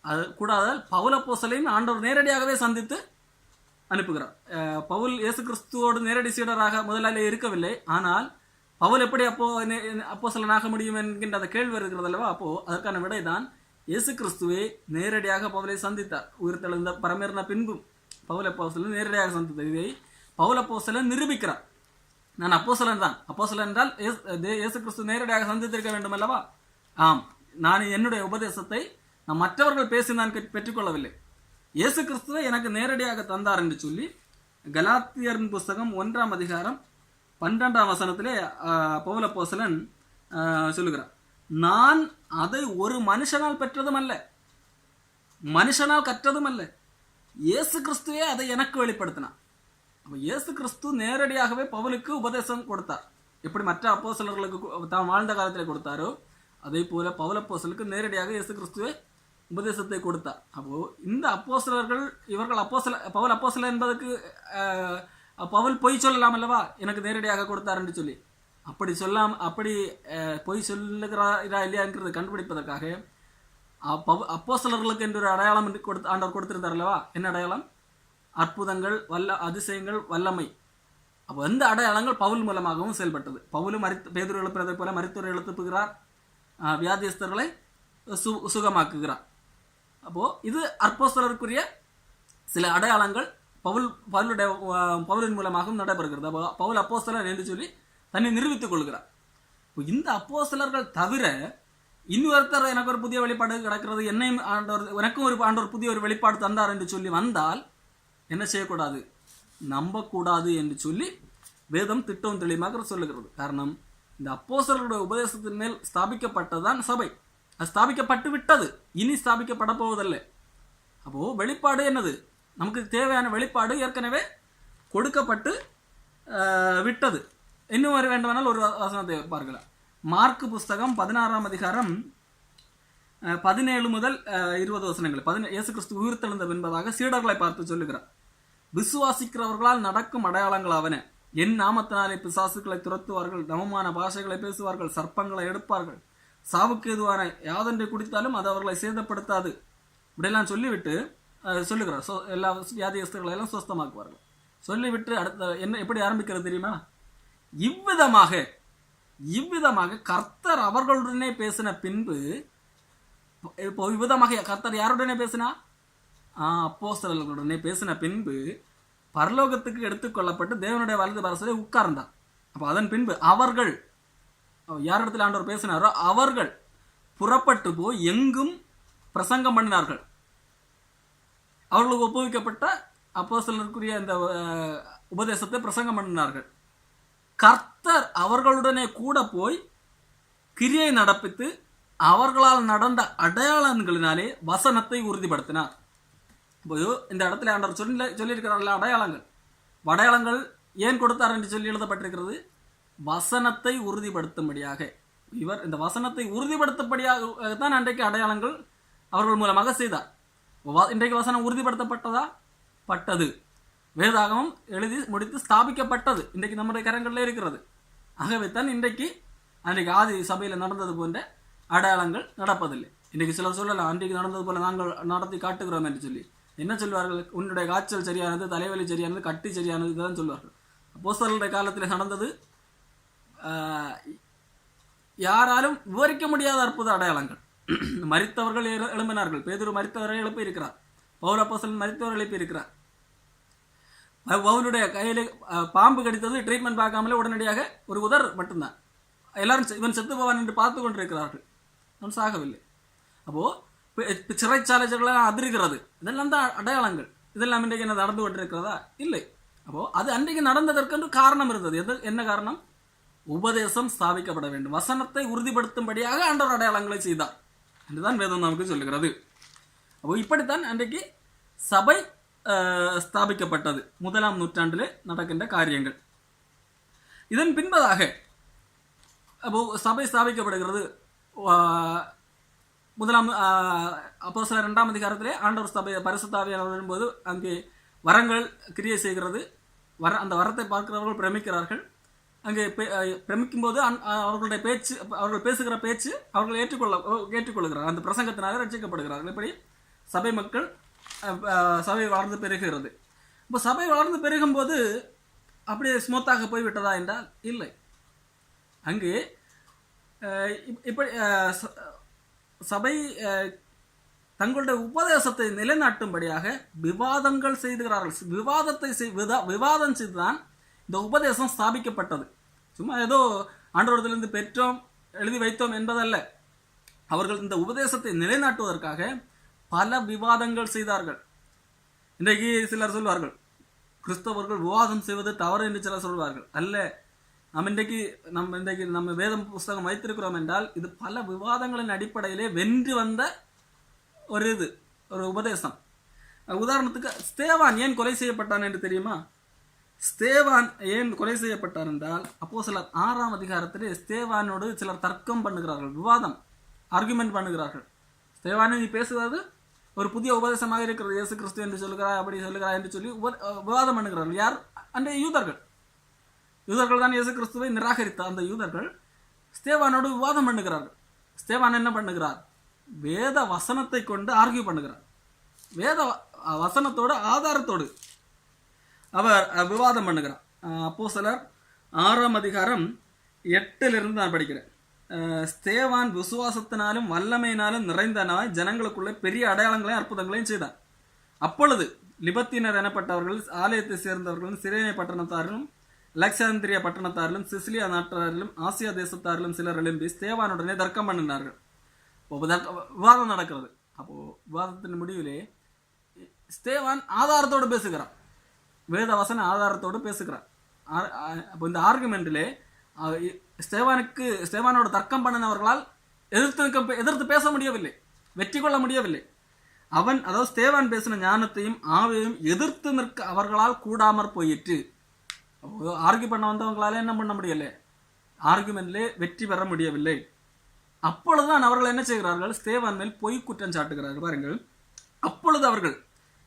அது கூடாதால் பவுல் அப்போஸ்தலரையும் ஆண்டவர் நேரடியாகவே சந்தித்து அனுப்புகிறார். பவுல் இயேசு கிறிஸ்துவோடு நேரடி சீடராக முதலாளி இருக்கவில்லை. ஆனால் பவுல் எப்படி அப்போஸ்தலனாக முடியும் என்கின்ற அந்த கேள்வி வருகிறது அல்லவா? அப்போ அதற்கான விடை தான் இயேசு கிறிஸ்துவே நேரடியாக பவுலை சந்தித்தார். உயிர்த்தெழுந்த பரமேறின பின்பும் பவுல் அப்போஸ்தலன் நேரடியாக சந்தித்தார். இதை பவுல் அப்போஸ்தலன் நிரூபிக்கிறார். நான் அப்போஸ்தலன் தான். அப்போஸ்தலன் என்றால் இயேசு கிறிஸ்து நேரடியாக சந்தித்திருக்க வேண்டும் அல்லவா? ஆம், நான் என்னுடைய உபதேசத்தை நான் மற்றவர்கள் பேசி நான் பெற்றுக்கொள்ளவில்லை. இயேசு கிறிஸ்துவை எனக்கு நேரடியாக தந்தார் என்று சொல்லி கலாத்தியரின் புஸ்தகம் 1ஆம் அதிகாரம் 12ஆம் வசனத்திலே பவுல் அப்போஸ்தலன் சொல்லுகிறார், நான் அதை ஒரு மனுஷனால் பெற்றதும் அல்ல, மனுஷனால் கற்றதும் அல்ல, இயேசு கிறிஸ்துவே அதை எனக்கு வெளிப்படுத்தினார். அப்போ இயேசு கிறிஸ்து நேரடியாகவே பவுலுக்கு உபதேசம் கொடுத்தார். எப்படி மற்ற அப்போஸ்தலர்களுக்கு தாம் வாழ்ந்த காலத்தில் கொடுத்தாரோ அதே போல பவுல் அப்போஸ்தலருக்கு நேரடியாக இயேசு கிறிஸ்துவே உபதேசத்தை கொடுத்தார். அப்போ இந்த அப்போஸ்தலர்கள், இவர்கள் பவுல் அப்போஸ்தலர் என்பதற்கு பவுல் பொய் சொல்லலாம் அல்லவா? எனக்கு நேரடியாக கொடுத்தார் என்று சொல்லி அப்படி பொய் சொல்லுகிறாரா இல்லையாங்கிறத கண்டுபிடிப்பதற்காக அப்போஸ்தலர்களுக்கு என்று ஒரு அடையாளம் ஆண்டவர் கொடுத்திருந்தார் அல்லவா? என்ன அடையாளம்? அற்புதங்கள், அதிசயங்கள், வல்லமை. அப்போ இந்த அடையாளங்கள் பவுல் மூலமாகவும் செயல்பட்டது. பவுலும் பேதுரு எழுப்புறதை போல மரித்தோரை எழுப்புகிறார், வியாதியஸ்தர்களை சுகமாக்குகிறார். அப்போ இது அப்போஸ்தலருக்குரிய சில அடையாளங்கள் பவுலின் மூலமாகவும் நடைபெறுகிறது. அப்போ பவுல் அப்போஸ்தலர் என்று சொல்லி தன்னை நிரூபித்துக் கொள்கிறார். இந்த அப்போஸ்தலர்கள் தவிர இன்னொருத்தர் எனக்கு ஒரு புதிய வெளிப்பாடு கிடக்கிறது, என்னையும் ஆண்டவர், எனக்கும் ஒரு ஆண்டவர் புதிய ஒரு வெளிப்பாடு தந்தார் என்று சொல்லி வந்தால் என்ன செய்யக்கூடாது? நம்பக்கூடாது என்று சொல்லி வேதம் திட்டம் தெளிவாக சொல்லுகிறது. காரணம், இந்த அப்போஸ்தலர்களுடைய உபதேசத்தின் மேல் ஸ்தாபிக்கப்பட்டதான் சபை. அது ஸ்தாபிக்கப்பட்டு விட்டது, இனி ஸ்தாபிக்கப்பட போவதில்லை. அப்போ வெளிப்பாடு என்னது? நமக்கு தேவையான வெளிப்பாடு ஏற்கனவே கொடுக்கப்பட்டு விட்டது. இன்னும் வர வேண்டுமானால் ஒரு வசனத்தை பார்க்கலாம். மார்க்கு புஸ்தகம் 16ஆம் அதிகாரம் 17 முதல் 20 வசனங்கள். இயேசு கிறிஸ்து உயிர்த்தெழுந்த என்பதாக சீடர்களை பார்த்து சொல்லுகிறார். விசுவாசிக்கிறவர்களால் நடக்கும் அடையாளங்களாவன, என் நாமத்தினாலே பிசாசுகளை துரத்துவார்கள், நவமான பாஷைகளை பேசுவார்கள், சர்ப்பங்களை எடுப்பார்கள், சாவுக்கு எதுவான யாதொன்றை குடித்தாலும் அது அவர்களை சேதப்படுத்தாது. இப்படியெல்லாம் சொல்லிவிட்டு சொல்லுகிறார். எல்லா வியாதியஸ்தர்களை எல்லாம் சுஸ்தமாக்குவார்கள் சொல்லிவிட்டு அடுத்த என்ன எப்படி ஆரம்பிக்கிறது தெரியுமா? இவ்விதமாக கர்த்தர் அவர்களுடனே பேசின பின்பு, இப்போ இவ்விதமாக கர்த்தர் யாருடனே பேசினா? அப்போஸ்தலர்களுடனே பேசின பின்பு பரலோகத்துக்கு எடுத்துக்கொள்ளப்பட்டு தேவனுடைய வலது பரிசையிலே உட்கார்ந்தார். அப்போ அதன் பின்பு அவர்கள், யாரிடத்தில் ஆண்டவர் பேசினாரோ அவர்கள் புறப்பட்டு போய் எங்கும் பிரசங்கம் பண்ணினார்கள். அவர்களுக்கு ஒப்புவிக்கப்பட்ட அப்போஸ்தலருக்குரிய இந்த உபதேசத்தை பிரசங்கம் பண்ணினார்கள். கர்த்தர் அவர்களுடனே கூட போய் கிரியை நடப்பித்து அவர்களால் நடந்த அடையாளங்களினாலே வசனத்தை உறுதிப்படுத்தினார். இந்த இடத்துல ஆண்டவர் சொல்லியிருக்கிறார்கள் அடையாளங்கள் ஏன் கொடுத்தார் என்று சொல்லி எழுதப்பட்டிருக்கிறது? வசனத்தை உறுதிப்படுத்தும்படியாக. இவர் இந்த வசனத்தை உறுதிப்படுத்தபடியாக தான் அன்றைக்கு அடையாளங்கள் அவர்கள் மூலமாக செய்தார். இன்றைக்கு வசனம் உறுதிப்படுத்தப்பட்டதா? பட்டது. வேதாகமம் எழுதி முடித்து ஸ்தாபிக்கப்பட்டது, இன்றைக்கு நம்முடைய கரங்களில் இருக்கிறது. ஆகவே தான் இன்றைக்கு ஆதி சபையில் நடந்தது போன்ற அடையாளங்கள் நடப்பதில்லை. இன்றைக்கு சிலர் சொல்லலாம், அன்றைக்கு நடந்தது போல நாங்கள் நடத்தி காட்டுகிறோம் என்று சொல்லி. என்ன சொல்வார்கள்? உன்னுடைய காய்ச்சல் சரியானது, தலைவலி சரியானது, கட்டி சரியானது, இதுதான் சொல்வார்கள். அப்போஸ்தலருடைய காலத்தில் நடந்தது யாராலும் விவரிக்க முடியாத அற்புத அடையாளங்கள். மரித்தவர்கள் எழும்பினார்கள். பேதுரு மரித்தவரை எழுப்பி இருக்கிறார். பவுல் அப்போஸ்தலன் மரித்தவரை எழுப்பி இருக்கிறார். பவுலுடைய கையில பாம்பு கடித்தது, ட்ரீட்மெண்ட் பார்க்காமலே உடனடியாக ஒரு உதர் மட்டும்தான். எல்லாரும் இவன் செத்து போவான் என்று பார்த்து கொண்டிருக்கிறார்கள், அவன் சாகவில்லை. அப்போ சிறைச்சாலைகளாக அதிர்கிறது. இதெல்லாம் தான் அடையாளங்கள். இதெல்லாம் இன்றைக்கு என்ன நடந்து கொண்டிருக்கிறதா? இல்லை. அப்போ அது அன்றைக்கு நடந்ததற்கு காரணம் இருந்தது. என்ன காரணம்? உபதேசம் ஸ்தாபிக்கப்பட வேண்டும், வசனத்தை உறுதிப்படுத்தும்படியாக ஆண்டவர் அடையாளங்களை செய்தார் என்றுதான் வேதம் நமக்கு சொல்லுகிறது. அப்போ இப்படித்தான் அன்றைக்கு சபை ஸ்தாபிக்கப்பட்டது. 1ஆம் நூற்றாண்டிலே நடக்கின்ற காரியங்கள். இதன் பின்பதாக அப்போ சபை ஸ்தாபிக்கப்படுகிறது. அப்போஸ்தலர் 2ஆம் அதிகாரத்திலே ஆண்டவர் சபை பரிசுத்த ஆவியானவர் வரும்போது அங்கே வரங்கள் கிரியை செய்கிறது. அந்த வரத்தை பார்க்கிறவர்கள் பிரமிக்கிறார்கள். அங்கே பிரமிக்கும் போது அவர்களுடைய பேச்சு, அவர்கள் பேசுகிற பேச்சு அவர்கள் ஏற்றுக்கொள்கிறார். அந்த பிரசங்கத்தினால ரட்சிக்கப்படுகிறார்கள். இப்படி சபை மக்கள் சபை வளர்ந்து பெருகிறது. இப்போ சபை வளர்ந்து பெருகும் போது அப்படியே ஸ்மூத்தாக போய்விட்டதா என்றால் இல்லை. அங்கே இப்படி சபை தங்களுடைய உபதேசத்தை நிலைநாட்டும்படியாக விவாதங்கள் செய்துகிறார்கள். விவாதம் செய்துதான் இந்த உபதேசம் ஸ்தாபிக்கப்பட்டது. சும்மா ஏதோ ஆண்டவரிடத்திலிருந்து பெற்றோம், எழுதி வைத்தோம் என்பதல்ல. அவர்கள் இந்த உபதேசத்தை நிலைநாட்டுவதற்காக பல விவாதங்கள் செய்தார்கள். இன்றைக்கு சிலர் சொல்வார்கள், கிறிஸ்தவர்கள் விவாதம் செய்வது தவறு என்று சிலர் சொல்வார்கள். அல்ல, நம்ம வேதம் புஸ்தகம் வைத்திருக்கிறோம் என்றால் இது பல விவாதங்களின் அடிப்படையிலே வென்று வந்த ஒரு உபதேசம். உதாரணத்துக்கு ஸ்தேவான் ஏன் கொலை செய்யப்பட்டான் என்று தெரியுமா? ஸ்தேவான் ஏன் கொலை செய்யப்பட்டார் என்றால், அப்போஸ்தலர் 6ஆம் அதிகாரத்திலே ஸ்தேவானோடு சிலர் தர்க்கம் பண்ணுகிறார்கள், விவாதம், ஆர்குமெண்ட் பண்ணுகிறார்கள். ஸ்தேவானை நீ பேசுவது ஒரு புதிய உபதேசமாக இருக்கிறது, இயேசு கிறிஸ்து என்று சொல்லுகிறார், அப்படி சொல்லுகிறார் என்று சொல்லி விவாதம் பண்ணுகிறார்கள். யார்? அன்றைய யூதர்கள் தான் இயேசு கிறிஸ்துவை நிராகரித்த அந்த யூதர்கள் ஸ்தேவானோடு விவாதம் பண்ணுகிறார்கள். ஸ்தேவான் என்ன பண்ணுகிறார்? வேத வசனத்தை கொண்டு ஆர்கியூ பண்ணுகிறார். வேத வசனத்தோடு ஆதாரத்தோடு அவர் விவாதம் பண்ணுகிறார். அப்போஸ்தலர் 6ஆம் அதிகாரம் 8 நான் படிக்கிறேன். ஸ்தேவான் விசுவாசத்தினாலும் வல்லமையினாலும் நிறைந்தனாய் ஜனங்களுக்குள்ளே பெரிய அடையாளங்களையும் அற்புதங்களையும் செய்தார். அப்பொழுது லிபத்தினர் எனப்பட்டவர்கள், ஆலயத்தை சேர்ந்தவர்களும், சிரேனே பட்டணத்தாரிலும், அலெக்சாந்திரியா பட்டணத்தாரிலும், சிசிலியா நாட்டாரிலும், ஆசியா தேசத்தாரிலும் சிலர் எழும்பி ஸ்தேவானுடனே தர்க்கம் பண்ணினார்கள். விவாதம் நடக்கிறது. அப்போ விவாதத்தின் முடிவிலே ஸ்தேவான் ஆதாரத்தோடு பேசுகிறான். வேத வசன ஆதாரத்தோடு பேசுகிறார். அப்போ இந்த ஆர்குமெண்ட்டிலே ஸ்தேவானோட தர்க்கம் பண்ணினவர்களால் எதிர்த்து பேச முடியவில்லை, வெற்றி கொள்ள முடியவில்லை. அதாவது ஸ்தேவான் பேசின ஞானத்தையும் ஆவையும் எதிர்த்து நிற்க அவர்களால் கூடாமற் போயிற்று. ஆர்கியூ பண்ண வந்தவங்களால என்ன பண்ண முடியலை, ஆர்குமெண்ட்லே வெற்றி பெற முடியவில்லை. அப்பொழுதுதான் அவர்கள் என்ன செய்கிறார்கள், ஸ்தேவான் மேல் பொய் குற்றம் சாட்டுகிறார்கள். பாருங்கள், அப்பொழுது அவர்கள்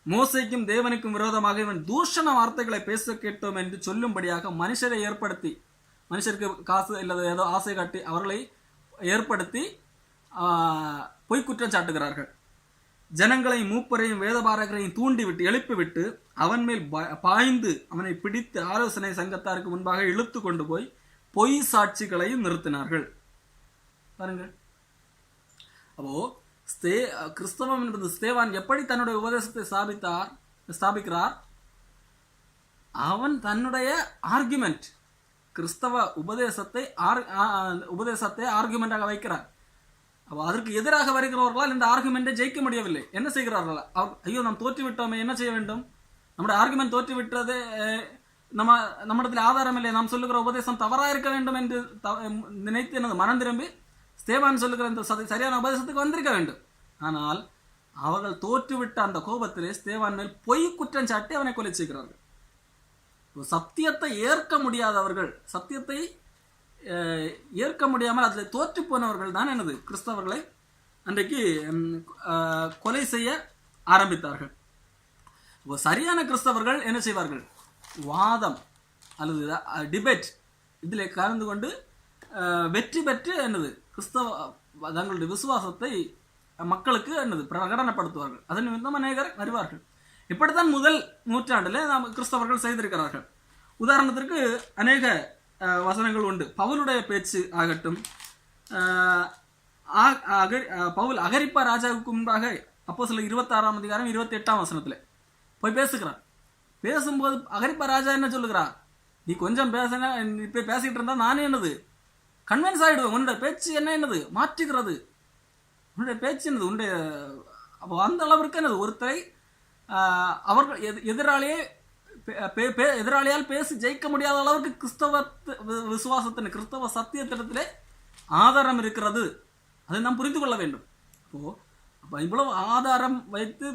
மோசேக்கும் தேவனுக்கும் விரோதமாக இவன் தூஷண வார்த்தைகளை பேச கேட்டோம் என்று சொல்லும்படியாக மனுஷரை ஏற்படுத்தி, மனுஷருக்கு காசு இல்லாத ஏதோ ஆசை காட்டி அவர்களை ஏற்படுத்தி பொய் குற்றம் சாட்டுகிறார்கள். ஜனங்களை மூப்பரையும் வேதபாரகரையும் தூண்டிவிட்டு எழுப்பிவிட்டு அவன் மேல் பாய்ந்து அவனை பிடித்து ஆலோசனை சங்கத்தாருக்கு முன்பாக இழுத்து கொண்டு போய் பொய் சாட்சிகளை நிறுத்தினார்கள். பாருங்கள், அப்போ கிறிஸ்தவம் என்பது ஸ்தேவான் எப்படி தன்னுடைய உபதேசத்தை ஸ்தாபிக்கிறார். அவன் தன்னுடைய ஆர்குமெண்ட், கிறிஸ்தவ உபதேசத்தை ஆர்குமெண்டாக வைக்கிறார். அப்போ அதற்கு எதிராக வருகிறவர்களால் இந்த ஆர்குமெண்டை ஜெயிக்க முடியவில்லை. என்ன செய்கிறார்கள், ஐயோ நாம் தோற்றுவிட்டோமே, என்ன செய்ய வேண்டும், நம்முடைய ஆர்குமெண்ட் தோற்றுவிட்டது, நம்மிடத்தில் ஆதாரம் இல்லை, நாம் சொல்லுகிற உபதேசம் தவறாக இருக்க வேண்டும் என்று நினைத்து எனது மனம் திரும்பி ஸ்தேவான் சொல்லுகிற இந்த சரியான உபதேசத்துக்கு வந்திருக்க வேண்டும். ஆனால் அவர்கள் தோற்றுவிட்ட அந்த கோபத்திலே ஸ்தேவான் மேல் பொய் குற்றம் சாட்டி அவனை கொலை செய்கிறார்கள். சத்தியத்தை ஏற்க முடியாதவர்கள், சத்தியத்தை ஏற்க முடியாமல் அதில் தோற்று போனவர்கள் தான் எனது கிறிஸ்தவர்களை அன்றைக்கு கொலை செய்ய ஆரம்பித்தார்கள். சரியான கிறிஸ்தவர்கள் என்ன செய்வார்கள், வாதம் அல்லது டிபேட் இதில் கலந்து கொண்டு வெற்றி பெற்று என்னது கிறிஸ்தவ தங்களுடைய விசுவாசத்தை மக்களுக்கு என்னது பிரகடனப்படுத்துவார்கள். அதன் நிமித்தம் அநேகர் வருவார்கள். இப்படித்தான் முதல் நூற்றாண்டில் நாம் கிறிஸ்தவர்கள் செய்திருக்கிறார்கள். உதாரணத்திற்கு அநேக வசனங்கள் உண்டு. பவுலுடைய பேச்சு ஆகட்டும், பவுல் அகரிப்பா ராஜாவுக்கு முன்பாக அப்போஸ்தலர் 26ஆம் அதிகாரம் 28ஆம் வசனத்தில் போய் பேசுகிறார். பேசும்போது அகரிப்பா ராஜா என்ன சொல்லுகிறார், நீ கொஞ்சம் பேசின, இப்போ பேசிக்கிட்டு இருந்தா நானே என்னது கன்வின்ஸ் ஆகிடுவேன், உன்னுடைய பேச்சு என்னது மாற்றுகிறது, உன்னுடைய பேச்சு என்னது உன்னுடைய. அப்போ அந்த அளவிற்கு என்னது ஒருத்தரை அவர்கள் எதிராளியால் பேசி ஜெயிக்க முடியாத அளவுக்கு கிறிஸ்தவ விசுவாசத்தின் கிறிஸ்தவ சத்தியத்திடத்திலே ஆதாரம் இருக்கிறது. அதை நாம் புரிந்து கொள்ள வேண்டும். அப்போ இவ்வளவு ஆதாரம் வைத்து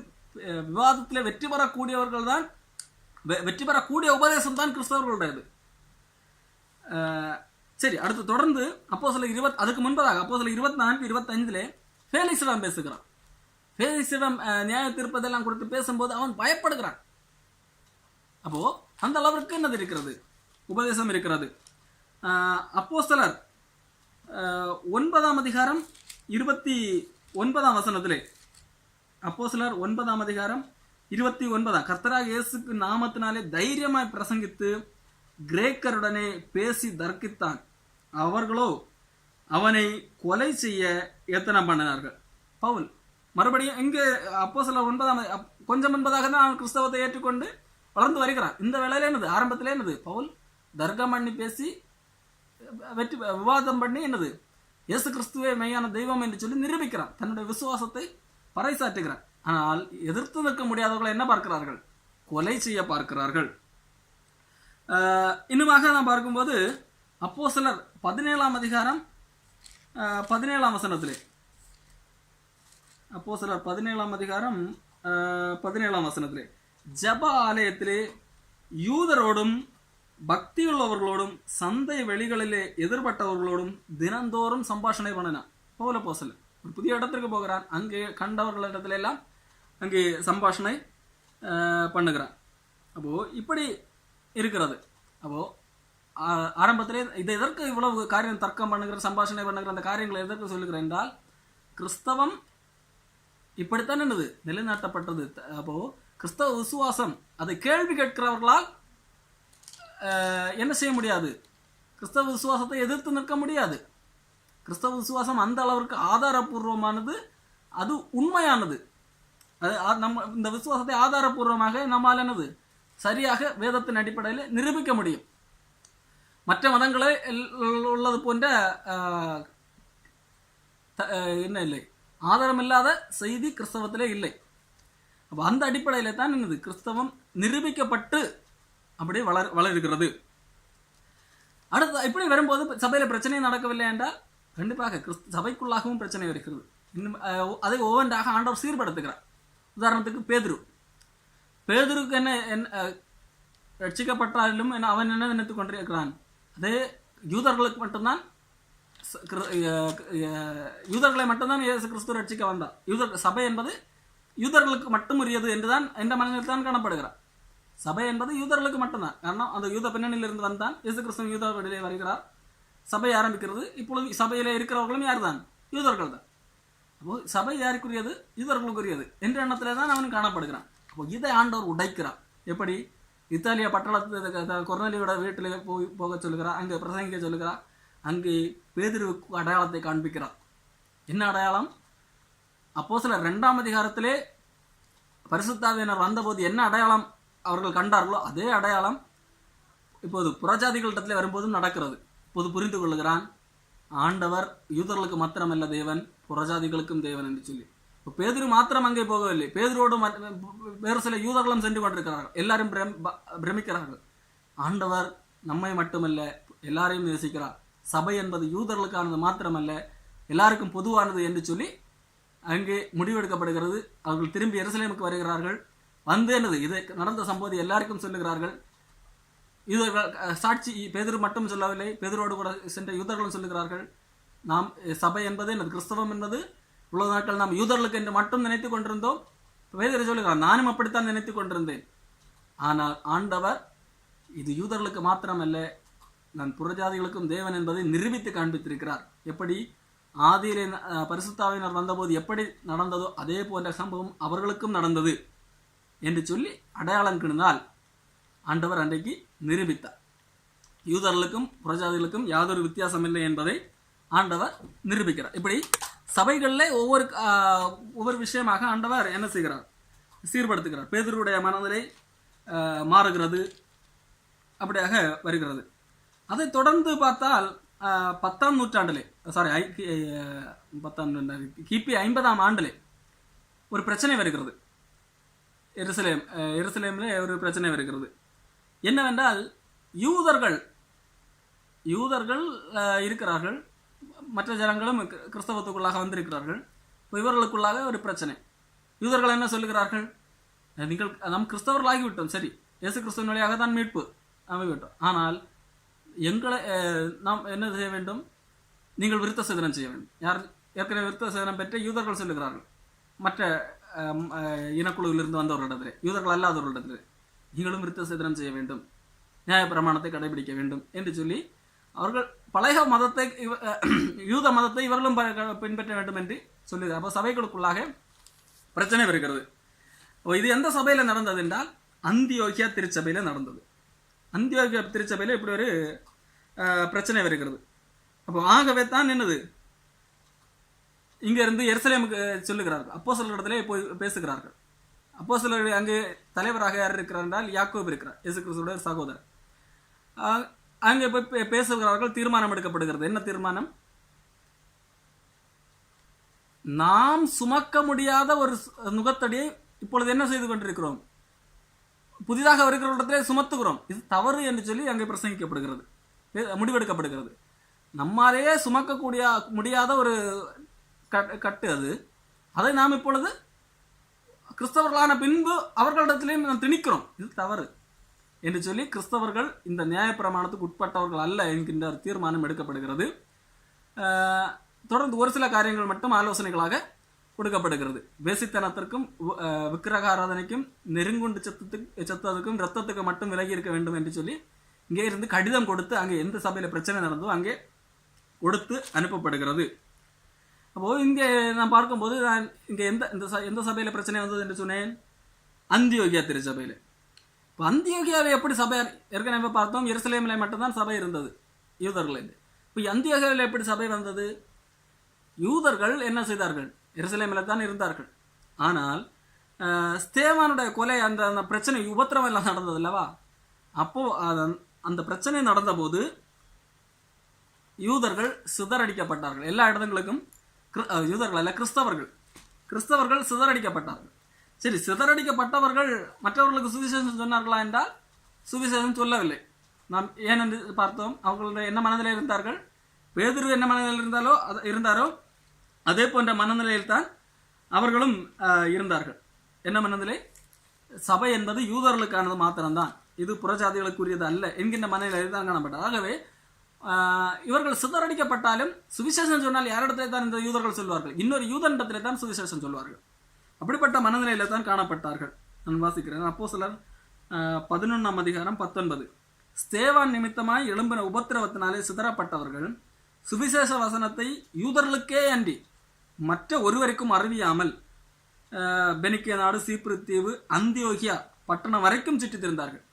விவாதத்தில் வெற்றி பெறக்கூடியவர்கள் தான், வெற்றி பெறக்கூடிய உபதேசம் தான் கிறிஸ்தவர்களுடையது. சரி, அடுத்து தொடர்ந்து அப்போஸ்தலர் அதுக்கு முன்பதாக அப்போஸ்தலர் 24-25 ஃபேலிக்ஸிடம் பேசுகிறான். ஃபேலிக்ஸிடம் நியாய தீர்ப்பதெல்லாம் கொடுத்து பேசும்போது அவன் பயப்படுகிறான். அப்போ அந்த அளவிற்கு என்னது இருக்கிறது, உபதேசம் இருக்கிறது. அப்போஸ்தலர் 9ஆம் அதிகாரம் 29ஆம் வசனத்திலே, அப்போஸ்தலர் 9ஆம் அதிகாரம் 29, கர்த்தராகிய இயேசுக்கு நாமத்தினாலே தைரியமாய் பிரசங்கித்து கிரேக்கருடனே பேசி தர்க்கித்தான், அவர்களோ அவனை கொலை செய்ய எத்தனை பண்ணினார்கள். பவுல் மறுபடியும் இங்கே அப்போஸ்தலர் 9 கொஞ்சம் முன்பதாக தான் அவன் கிறிஸ்தவத்தை ஏற்றுக்கொண்டு வளர்ந்து வருகிறான். இந்த வேளையில என்னது, ஆரம்பத்திலே என்னது, பவுல் தர்க்கம் பண்ணி பேசி வெற்றி விவாதம் பண்ணி என்னது இயேசு கிறிஸ்துவே மெய்யான தெய்வம் என்று சொல்லி நிரூபிக்கிறான், தன்னுடைய விசுவாசத்தை பறைசாற்றுகிறான். ஆனால் எதிர்த்து நிற்க முடியாதவர்களை என்ன பார்க்கிறார்கள், கொலை செய்ய பார்க்கிறார்கள். இன்னுமாக நாம் பார்க்கும்போது அப்போஸ்தலர் 17ஆம் அதிகாரம் 17ஆம் வசனத்திலே, அப்போஸ்தலர் 17ஆம் அதிகாரம் 17ஆம் வசனத்திலே, ஜப ஆலயத்திலே யூதரோடும் பக்தியுள்ளவர்களோடும் சந்தை வெளிகளிலே எதிர்பட்டவர்களோடும் தினந்தோறும் சம்பாஷணை பண்ணினான். பவுல் அப்போஸ்தலன் ஒரு புதிய இடத்திற்கு போகிறான், அங்கே கண்டவர்களிடத்துல எல்லாம் அங்கே சம்பாஷணை பண்ணுகிறான். அப்போ இப்படி இருக்கிறது. அப்போ ஆரம்பத்திலே இதை எதற்கு இவ்வளவு காரியம் தர்க்கம் பண்ணுகிற, சம்பாஷணை பண்ணுகிற அந்த காரியங்களை எதற்கு சொல்லுகிறேன் என்றால், கிறிஸ்தவம் இப்படித்தான் என்னது நிலைநாட்டப்பட்டது. அப்போ கிறிஸ்தவ விசுவாசம் அதை கேள்வி கேட்கிறவர்களால் என்ன செய்ய முடியாது, கிறிஸ்தவ விசுவாசத்தை எதிர்த்து நிற்க முடியாது. கிறிஸ்தவ விசுவாசம் அந்த அளவிற்கு ஆதாரபூர்வமானது, அது உண்மையானது. அது நம்ம இந்த விசுவாசத்தை ஆதாரபூர்வமாக நம்மால் என்னது சரியாக வேதத்தின் அடிப்படையில் நிரூபிக்க முடியும். மற்ற மதங்களை உள்ளது போன்ற என்ன இல்லை, ஆதாரமில்லாத செய்தி கிறிஸ்தவத்திலே இல்லை. அப்போ அந்த அடிப்படையில் தான் என்னது கிறிஸ்தவம் நிரூபிக்கப்பட்டு அப்படி வளர்கிறது. அடுத்து இப்படி வரும்போது சபையில் பிரச்சனை நடக்கவில்லை என்றால் கண்டிப்பாக சபைக்குள்ளாகவும் பிரச்சனை வருகிறது. இன்னும் அதை ஒவ்வொன்றாக ஆண்டவர் சீர்படுத்துகிறார். உதாரணத்துக்கு பேதுருக்கு என்ன ரட்சிக்கப்பட்டாலும் அவன் என்ன நினைத்து கொண்டிருக்கிறான், அதே யூதர்களுக்கு மட்டும்தான், யூதர்களை மட்டும்தான் இயேசு கிறிஸ்து ரட்சிக்க வந்தார். சபை என்பது யூதர்களுக்கு மட்டும் உரியது என்றுதான் என்ற மனநிலை தான் காணப்படுகிறார். சபை என்பது யூதர்களுக்கு மட்டும்தான். காரணம் அந்த யூத பின்னணியிலிருந்து வந்தான் இயேசு கிறிஸ்து யூத வெளியே வருகிறார், சபை ஆரம்பிக்கிறது. இப்பொழுது சபையில இருக்கிறவர்களும் யார் தான்? யூதர்கள் தான். அப்போ சபை யாருக்குரியது? யூதர்களுக்குரியது என்ற எண்ணத்திலே தான் அவன் காணப்படுகிறான். அப்போ இதை ஆண்டவர் உடைக்கிறார். எப்படி? இத்தாலிய பட்டணத்து கொர்நேலியோட வீட்டில் போக சொல்லுகிறார், அங்கே பிரசங்கிக்க சொல்லுகிறார். அங்கே பேதுருவுக்கு அடையாளத்தை காண்பிக்கிறார். என்ன அடையாளம்? அப்போஸ்தலர் 2ஆம் அதிகாரத்திலே பரிசுத்தாவியினர் வந்தபோது என்ன அடையாளம் அவர்கள் கண்டார்களோ அதே அடையாளம் இப்போது புறஜாதிகளிடத்தில் வரும்போதும் நடக்கிறது. இப்போது புரிந்து கொள்ளுகிறான், ஆண்டவர் யூதர்களுக்கு மாத்திரமல்ல தேவன், புறஜாதிகளுக்கும் தேவன் என்று சொல்லி. இப்போ பேதுரு மாத்திரம் அங்கே போகவில்லை, பேதுரோடு வேறு சில யூதர்களும் சென்று கொண்டிருக்கிறார்கள். எல்லாரும் பிரமிக்கிறார்கள். ஆண்டவர் நம்மை மட்டுமல்ல எல்லாரையும் நேசிக்கிறார். சபை என்பது யூதர்களுக்கானது மாத்திரமல்ல எல்லாருக்கும் பொதுவானது என்று சொல்லி அங்கே முடிவெடுக்கப்படுகிறது. அவர்கள் திரும்பி எருசலேமுக்கு வருகிறார்கள். வந்து என்னது இது நடந்த சம்பவத்தை எல்லாருக்கும் சொல்லுகிறார்கள். யூதர்கள் சாட்சி பேதுரு மட்டும் சொல்லவில்லை, பேதுரோடு கூட சென்ற யூதர்களும் சொல்லுகிறார்கள், நாம் சபை என்பது என்னது, கிறிஸ்தவம் என்பது இவ்வளவு நாட்கள் நாம் யூதர்களுக்கு என்று மட்டும் நினைத்து கொண்டிருந்தோம். பேதுரு சொல்லுகிறார், நானும் அப்படித்தான் நினைத்து கொண்டிருந்தேன். ஆனால் ஆண்டவர் இது யூதர்களுக்கு மாத்திரமல்ல நான் புறஜாதிகளுக்கும் தேவன் என்பதை நிரூபித்து காண்பித்திருக்கிறார். எப்படி ஆதியிலே பரிசுத்தாவினர் வந்தபோது எப்படி நடந்ததோ அதே போன்ற சம்பவம் அவர்களுக்கும் நடந்தது என்று சொல்லி அடையாளம் கிணினால் ஆண்டவர் அன்றைக்கு நிரூபித்தார். யூதர்களுக்கும் புறஜாதிகளுக்கும் யாதொரு வித்தியாசம் இல்லை என்பதை ஆண்டவர் நிரூபிக்கிறார். இப்படி சபைகளில் ஒவ்வொரு விஷயமாக ஆண்டவர் என்ன செய்கிறார்? சீர்படுத்துகிறார். பேதுருடைய மனநிலை மாறுகிறது, அப்படியாக வருகிறது. அதை தொடர்ந்து பார்த்தால் 10ஆம் நூற்றாண்டிலே கிபி 50ஆம் ஆண்டிலே ஒரு பிரச்சனை வருகிறது. எருசலேமிலே ஒரு பிரச்சனை வருகிறது. என்னவென்றால் யூதர்கள் இருக்கிறார்கள், மற்ற ஜனங்களும் கிறிஸ்தவத்துக்குள்ளாக வந்திருக்கிறார்கள். இப்போ இவர்களுக்குள்ளாக ஒரு பிரச்சனை. யூதர்கள் என்ன சொல்லுகிறார்கள்? நம் கிறிஸ்தவர்களாகிவிட்டோம், சரி, இயேசு கிறிஸ்துவின் வழியாக தான் மீட்பு அமைவிட்டோம். ஆனால் எங்களை நாம் என்ன செய்ய வேண்டும்? நீங்கள் விருத்த சேதனம் செய்ய வேண்டும். யார் ஏற்கனவே விருத்த சேதனம் பெற்ற யூதர்கள் சொல்லுகிறார்கள் மற்ற இனக்குழுவிலிருந்து வந்தவர்களிடத்திலே, யூதர்கள் அல்லாதவர்களிடத்திலே, நீங்களும் விருத்த சேதனம் செய்ய வேண்டும், நியாய பிரமாணத்தை கடைபிடிக்க வேண்டும் என்று சொல்லி அவர்கள் பழைய மதத்தை யூத மதத்தை இவர்களும் பின்பற்ற வேண்டும் என்று சொல்லுகிறார். அப்போ சபைகளுக்குள்ளாக பிரச்சனை வருகிறது. இது எந்த சபையில் நடந்தது என்றால் அந்தியோகியா திருச்சபையில் நடந்தது. அந்தியோகியா திருச்சபையில் இப்படி ஒரு பிரச்சனை வருகிறது. அப்போ ஆகவே தான் என்னது, இங்க இருந்து எருசலேமுக்கு சொல்லுகிறார்கள், அப்போஸ்தலர்களிடத்திலே போய் பேசுகிறார்கள். அப்போஸ்தலர்கள் அங்கு தலைவராக யார் இருக்கிறார் என்றால் யாக்கோபு இருக்கிறார், இயேசு கிறிஸ்துவோட சகோதரர். அங்கே போய் பேசுகிறார்கள். தீர்மானம் எடுக்கப்படுகிறது. என்ன தீர்மானம்? நாம் சுமக்க முடியாத ஒரு நுகத்தடியை இப்பொழுது என்ன செய்து கொண்டிருக்கிறோம்? புதிதாக வருகிற இடத்திலே சுமத்துகிறோம். இது தவறு என்று சொல்லி அங்கே பிரசங்கிக்கப்படுகிறது, முடிவெடுக்கப்படுகிறது. நம்மாலேயே சுமக்கக்கூடிய முடியாத ஒரு கட்டு அது. அதை நாம் இப்பொழுது கிறிஸ்தவர்களான பின்பு அவர்களிடத்திலேயும் நாம் திணிக்கிறோம். இது தவறு என்று சொல்லி கிறிஸ்தவர்கள் இந்த நியாயப்பிரமாணத்துக்கு உட்பட்டவர்கள் அல்ல என்கின்ற தீர்மானம் எடுக்கப்படுகிறது. தொடர்ந்து ஒரு சில காரியங்கள் மட்டும் ஆலோசனைகளாக கொடுக்கப்படுகிறது. வேசித்தனத்திற்கும் விக்கிரக ஆராதனைக்கும் நெருங்குண்டு சத்தத்துக்கும் ரத்தத்துக்கு மட்டும் விலகி இருக்க வேண்டும் என்று சொல்லி இங்கே இருந்து கடிதம் கொடுத்து அங்கே எந்த சபையில் பிரச்சனை நடந்தோ அங்கே கொடுத்து அனுப்பப்படுகிறது. அப்போது இங்கே நான் பார்க்கும்போது நான் இங்கே எந்த சபையில் பிரச்சனை வந்தது என்று சொன்னேன்? அந்தியோகியா திருச்சபையில். இப்போ அந்தியோகியாவை எப்படி சபை, ஏற்கனவே பார்த்தோம் எருசலேமில் மட்டும்தான் சபை இருந்தது யூதர்கள். இப்போ அந்தியோகியாவில் எப்படி சபை வந்தது? யூதர்கள் என்ன செய்தார்கள்? எருசலேமில் தான் இருந்தார்கள். ஆனால் ஸ்தேவானுடைய கொலை, அந்த பிரச்சனை உபத்திரவம் எல்லாம் நடந்தது அல்லவா? அப்போ அந்த பிரச்சனை நடந்த போது யூதர்கள் சிதறடிக்கப்பட்டார்கள். எல்லா இடங்களுக்கும் யூதர்கள் அல்ல, கிறிஸ்தவர்கள் சிதறடிக்கப்பட்டார்கள். சரி, சிதறடிக்கப்பட்டவர்கள் மற்றவர்களுக்கு சுவிசேஷம் சொன்னார்களா என்றால் சுவிசேஷம் சொல்லவில்லை. நாம் ஏனென்று பார்த்தோம், அவர்களுடைய என்ன மனநிலையில் இருந்தார்கள்? பேதுரு என்ன மனநிலையில் இருந்தாரோ அதே போன்ற மனநிலையில் தான் அவர்களும் இருந்தார்கள். என்ன மனநிலை? சபை என்பது யூதர்களுக்கானது மாத்திரம்தான், இது புறஜாதிகளுக்குரியது அல்ல என்கின்ற மனநிலையில் தான் காணப்பட்டது. ஆகவே இவர்கள் சிதறடிக்கப்பட்டாலும் சுவிசேஷம் சொன்னால் யாரிடத்திலே தான் இந்த யூதர்கள் சொல்வார்கள்? இன்னொரு யூதனிடத்திலே தான் சுவிசேஷம் சொல்வார்கள். அப்படிப்பட்ட மனநிலையில தான் காணப்பட்டார்கள். நான் வாசிக்கிறேன். அப்போஸ்தலர் 11:19. ஸ்தேவான் நிமித்தமாய் எழும்பின உபத்திரவத்தினாலே சிதறப்பட்டவர்கள் சுவிசேஷ வசனத்தை யூதர்களுக்கே அன்றி மற்ற ஒருவருக்கும் அறிவியாமல் பெனிக்கே நாடு, சீப்ரு தீவு, அந்தியோகியா பட்டணம் வரைக்கும் சுற்றி திரிந்தார்கள்.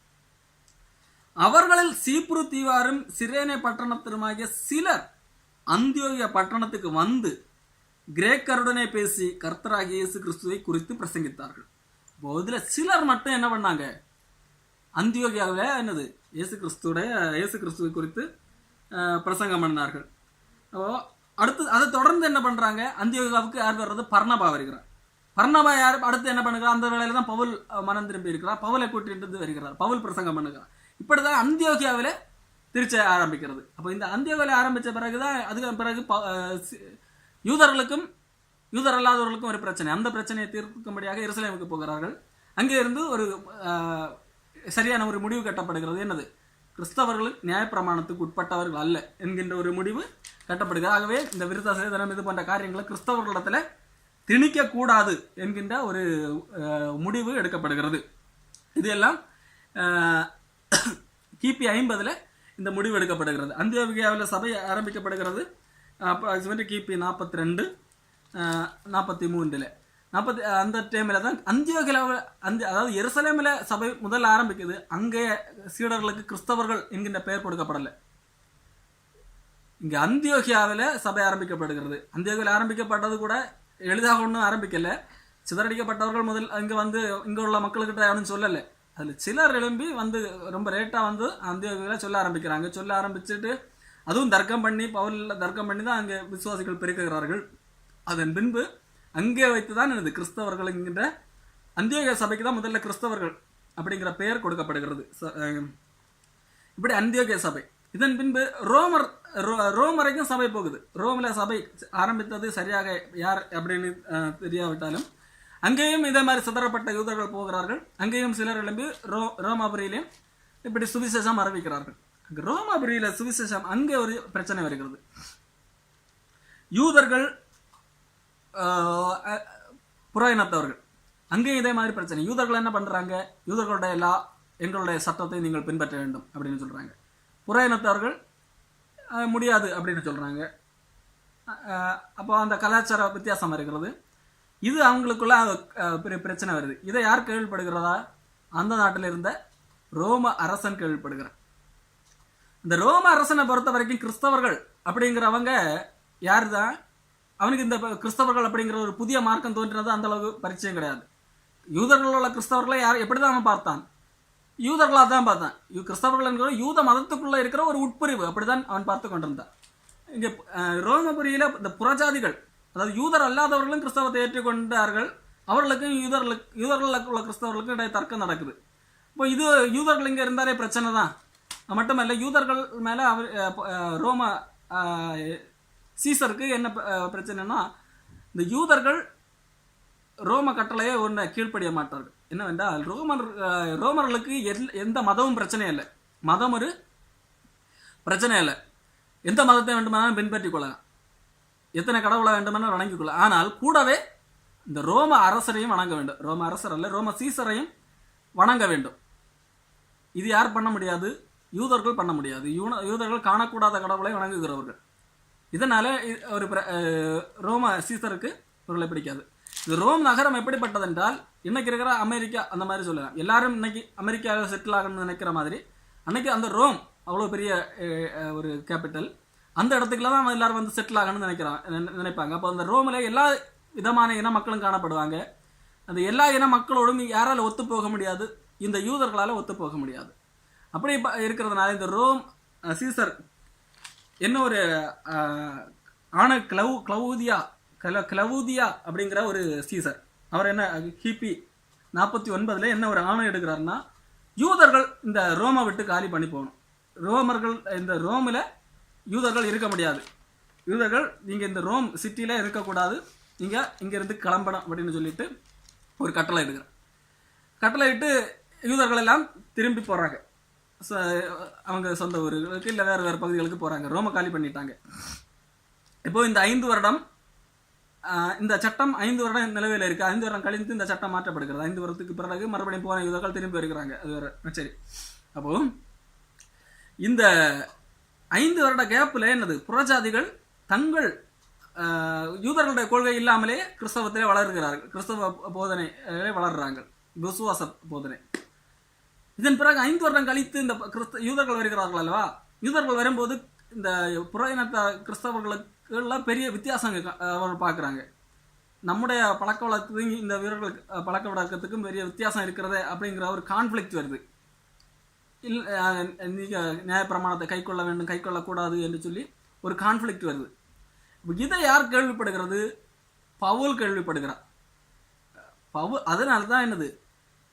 அவர்களில் சீப்ரு தீவாரும் சிரேனே பட்டணத்திலுமாகிய சிலர் அந்தியோகியா பட்டணத்துக்கு வந்து கிரேக்கருடனே பேசி கர்த்தராகிய இயேசு கிறிஸ்துவை குறித்து பிரசங்கித்தார்கள். இதுல சிலர் மட்டும் என்ன பண்ணாங்க? அந்தியோகியாவில் என்னது இயேசு கிறிஸ்துவை குறித்து பிரசங்கம் பண்ணார்கள். அடுத்து அதை தொடர்ந்து என்ன பண்றாங்க? அந்தியோகியாவுக்கு யார் வர்றது? பர்னபா வருகிறார். பர்னபா யார்? அடுத்து என்ன பண்ணுகிறார்? அந்த வேளையில தான் பவுல் மனம் திரும்பி இருக்கிறார். பவுலை கூட்டிட்டு வருகிறார். பவுல் பிரசங்கம் பண்ணுகிறார். இப்படிதான் அந்தியோகியாவில் திருச்ச ஆரம்பிக்கிறது. அப்போ இந்த அந்தியோகியாவில் ஆரம்பித்த பிறகுதான் அதுக்கு பிறகு யூதர்களுக்கும் யூதர் அல்லாதவர்களுக்கும் ஒரு பிரச்சனை. அந்த பிரச்சனையை தீர்க்கும்படியாக எருசலேமுக்கு போகிறார்கள். அங்கே இருந்து ஒரு சரியான ஒரு முடிவு கட்டப்படுகிறது. என்னது? கிறிஸ்தவர்கள் நியாயப்பிரமாணத்துக்கு உட்பட்டவர்கள் அல்ல என்கின்ற ஒரு முடிவு கட்டப்படுகிறது. ஆகவே இந்த விருத்த சேதனம் இது போன்ற காரியங்களை கிறிஸ்தவர்களிடத்தில் திணிக்க கூடாது என்கின்ற ஒரு முடிவு எடுக்கப்படுகிறது. இது எல்லாம் கிபி 50 இந்த முடிவு எடுக்கப்படுகிறது. அந்தியோகியாவில் சபை ஆரம்பிக்கப்படுகிறது. கிபி 42 43 அந்த டைமில் தான் அந்தியோகியாவில் அதாவது எருசலேமில் சபை முதல்ல ஆரம்பிக்குது. அங்கே சீடர்களுக்கு கிறிஸ்தவர்கள் என்கின்ற பெயர் கொடுக்கப்படலை. இங்கே அந்தியோகியாவில் சபை ஆரம்பிக்கப்படுகிறது. அந்தியோகியாவில் ஆரம்பிக்கப்பட்டது கூட எளிதாக ஒன்றும் ஆரம்பிக்கல. சிதறடிக்கப்பட்டவர்கள் முதல் இங்கே உள்ள மக்கள்கிட்ட யாரும் சொல்லலை. அதில் சிலர் எழும்பி ரொம்ப லேட்டாக அந்தியோகியாவில் சொல்ல ஆரம்பிக்கிறாங்க. சொல்ல ஆரம்பிச்சுட்டு அதுவும் தர்க்கம் பண்ணி தான் அங்கே விசுவாசிகள் பெருக்குகிறார்கள். அதன் பின்பு அங்கே வைத்து தான் எனது கிறிஸ்தவர்கள் என்கின்ற அந்தியோகியா சபைக்கு தான் முதல்ல கிறிஸ்தவர்கள் அப்படிங்கிற பெயர் கொடுக்கப்படுகிறது. இப்படி அந்தியோகியா சபை. இதன் பின்பு ரோம் வரைக்கும் சபை போகுது. ரோமில் சபை ஆரம்பித்தது சரியாக யார் அப்படின்னு தெரியாவிட்டாலும் அங்கேயும் இதே மாதிரி சிதறப்பட்ட யூதர்கள் போகிறார்கள். அங்கேயும் சிலர் எழும்பி ரோமாபுரியிலையும் இப்படி சுவிசேஷம் அறிவிக்கிறார்கள். ரோமாபுரியில சுவிசேஷம் அங்கே ஒரு பிரச்சனை வருகிறது. யூதர்கள் புற இனத்தவர்கள் அங்கேயும் இதே மாதிரி பிரச்சனை. யூதர்கள் என்ன பண்றாங்க? யூதர்களுடைய எங்களுடைய சட்டத்தை நீங்கள் பின்பற்ற வேண்டும் அப்படின்னு சொல்றாங்க. புற இனத்தவர்கள் முடியாது அப்படின்னு சொல்றாங்க. அப்போ அந்த கலாச்சார வித்தியாசம் இருக்கிறது. இது அவங்களுக்குள்ள பெரிய பிரச்சனை வருது. இதை யார் கேள்விப்படுகிறதா? அந்த நாட்டில் இருந்த ரோம அரசன் கேள்விப்படுகிறார். இந்த ரோம அரசனை பொறுத்த வரைக்கும் கிறிஸ்தவர்கள் அப்படிங்கிறவங்க யாரு தான்? அவனுக்கு இந்த கிறிஸ்தவர்கள் அப்படிங்கிற ஒரு புதிய மார்க்கம் தோன்றினது அந்த அளவுக்கு பரிச்சயம் கிடையாது. யூதர்களோட கிறிஸ்தவர்களை யார் எப்படிதான் அவன் பார்த்தான்? யூதர்களாக தான் பார்த்தான். கிறிஸ்தவர்கள் என்கிற யூத மதத்துக்குள்ள இருக்கிற ஒரு உட்பிரிவு அப்படிதான் அவன் பார்த்து கொண்டிருந்தான். இங்கே ரோமபுரியில இந்த புறஜாதிகள், அதாவது யூதர் அல்லாதவர்களும் கிறிஸ்தவத்தை ஏற்றுக்கொண்டார்கள். அவர்களுக்கும் யூதர்களுக்கு உள்ள கிறிஸ்தவர்களுக்கும் இடையே தர்க்கம் நடக்குது. இப்போ இது யூதர்கள் இங்கே இருந்தாலே பிரச்சனை தான். மட்டுமல்ல, யூதர்கள் மேலே ரோம சீசருக்கு என்ன பிரச்சனைனா, இந்த யூதர்கள் ரோம கட்டளையை ஒன்று கீழ்ப்படிய மாட்டார்கள். என்னவென்றால் ரோமர்களுக்கு எந்த மதமும் பிரச்சனை இல்லை. மதம் ஒரு பிரச்சனை இல்லை. எந்த மதத்தை வேண்டுமானாலும் பின்பற்றிக் கொள்ளலாம், எத்தனை கடவுளை வேண்டுமானாலும் வணங்கிக் கொள்ள. ஆனால் கூடவே இந்த ரோம அரசரையும் வணங்க வேண்டும். ரோம அரசர் அல்ல, ரோம சீசரையும் வணங்க வேண்டும். இது யார் பண்ண முடியாது? யூதர்கள் பண்ண முடியாது. யூதர்கள் காணக்கூடாத கடவுளை வணங்குகிறவர்கள். இதனால ஒரு ரோம சீசருக்கு இவர்களை பிடிக்காது. இது ரோம் நகரம் எப்படிப்பட்டது என்றால், இன்னைக்கு இருக்கிற அமெரிக்கா அந்த மாதிரி சொல்லலாம். எல்லாரும் இன்னைக்கு அமெரிக்காவில் செட்டில் ஆகணும்னு நினைக்கிற மாதிரி அன்னைக்கு அந்த ரோம் அவ்வளோ பெரிய ஒரு கேபிட்டல். அந்த இடத்துக்குள்ள தான் எல்லாரும் செட்டில் ஆகணும்னு நினைப்பாங்க. அப்போ அந்த ரோமில் எல்லா விதமான இன மக்களும் காணப்படுவாங்க. அந்த எல்லா இன மக்களோடும் யாரால ஒத்து போக முடியாது? இந்த யூதர்களால் ஒத்து போக முடியாது. அப்படி இருக்கிறதுனால இந்த ரோம் சீசர் என்ன ஒரு கிளவுதியா அப்படிங்கிற ஒரு சீசர், அவர் என்ன கிபி 49 என்ன ஒரு ஆணை எடுக்கிறாருன்னா, யூதர்கள் இந்த ரோமை விட்டு காலி பண்ணி போகணும். ரோமர்கள் இந்த ரோமில் யூதர்கள் இருக்க முடியாது. யூதர்கள் நீங்கள் இந்த ரோம் சிட்டியில் இருக்கக்கூடாது, நீங்கள் இங்கேருந்து கிளம்பணும் அப்படின்னு சொல்லிட்டு ஒரு கட்டளை எடுக்கிறேன். கட்டளை இட்டு யூதர்கள் எல்லாம் திரும்பி போகிறாங்க அவங்க சொந்த ஊர்களுக்கு, இல்லை வேறு வேறு பகுதிகளுக்கு போகிறாங்க. ரோமை காலி பண்ணிட்டாங்க. இப்போ இந்த 5 வருடம் இந்த சட்டம் 5 வருடம் நிலவையில் இருக்குது. 5 வருடம் கழிந்து இந்த சட்டம் மாற்றப்படுகிறது. 5 வருடத்துக்கு பிறகு மறுபடியும் போன யூதர்கள் திரும்பி வருகிறாங்க. அது வேறு. சரி, அப்போ இந்த 5 வருட கேப்பில் என்னது, புறஜாதிகள் தங்கள் யூதர்களுடைய கொள்கை இல்லாமலே கிறிஸ்தவத்திலே வளர்கிறார்கள். கிறிஸ்தவ போதனையிலே வளர்றாங்க, விசுவாச போதனை. இதன் பிறகு 5 வருடம் கழித்து இந்த யூதர்கள் வருகிறார்கள் அல்லவா. யூதர்கள் வரும்போது இந்த புற இனத்த கிறிஸ்தவர்களுக்கெல்லாம் பெரிய வித்தியாசம் அவர்கள் பார்க்குறாங்க. நம்முடைய பழக்க வழக்கத்துக்கும் இந்த வீரர்களுக்கு பழக்க வழக்கத்துக்கும் பெரிய வித்தியாசம் இருக்கிறது அப்படிங்கிற ஒரு கான்ஃப்ளிக்ட் வருது. நீங்கள் நியாயப்பிரமாணத்தை கை கொள்ள வேண்டும், கை கொள்ளக்கூடாது என்று சொல்லி ஒரு கான்ஃப்ளிக்ட் வருது. இதை யார் கேள்விப்படுகிறது? பவுல் கேள்விப்படுகிறார். பவுல் அதனால தான் என்னது,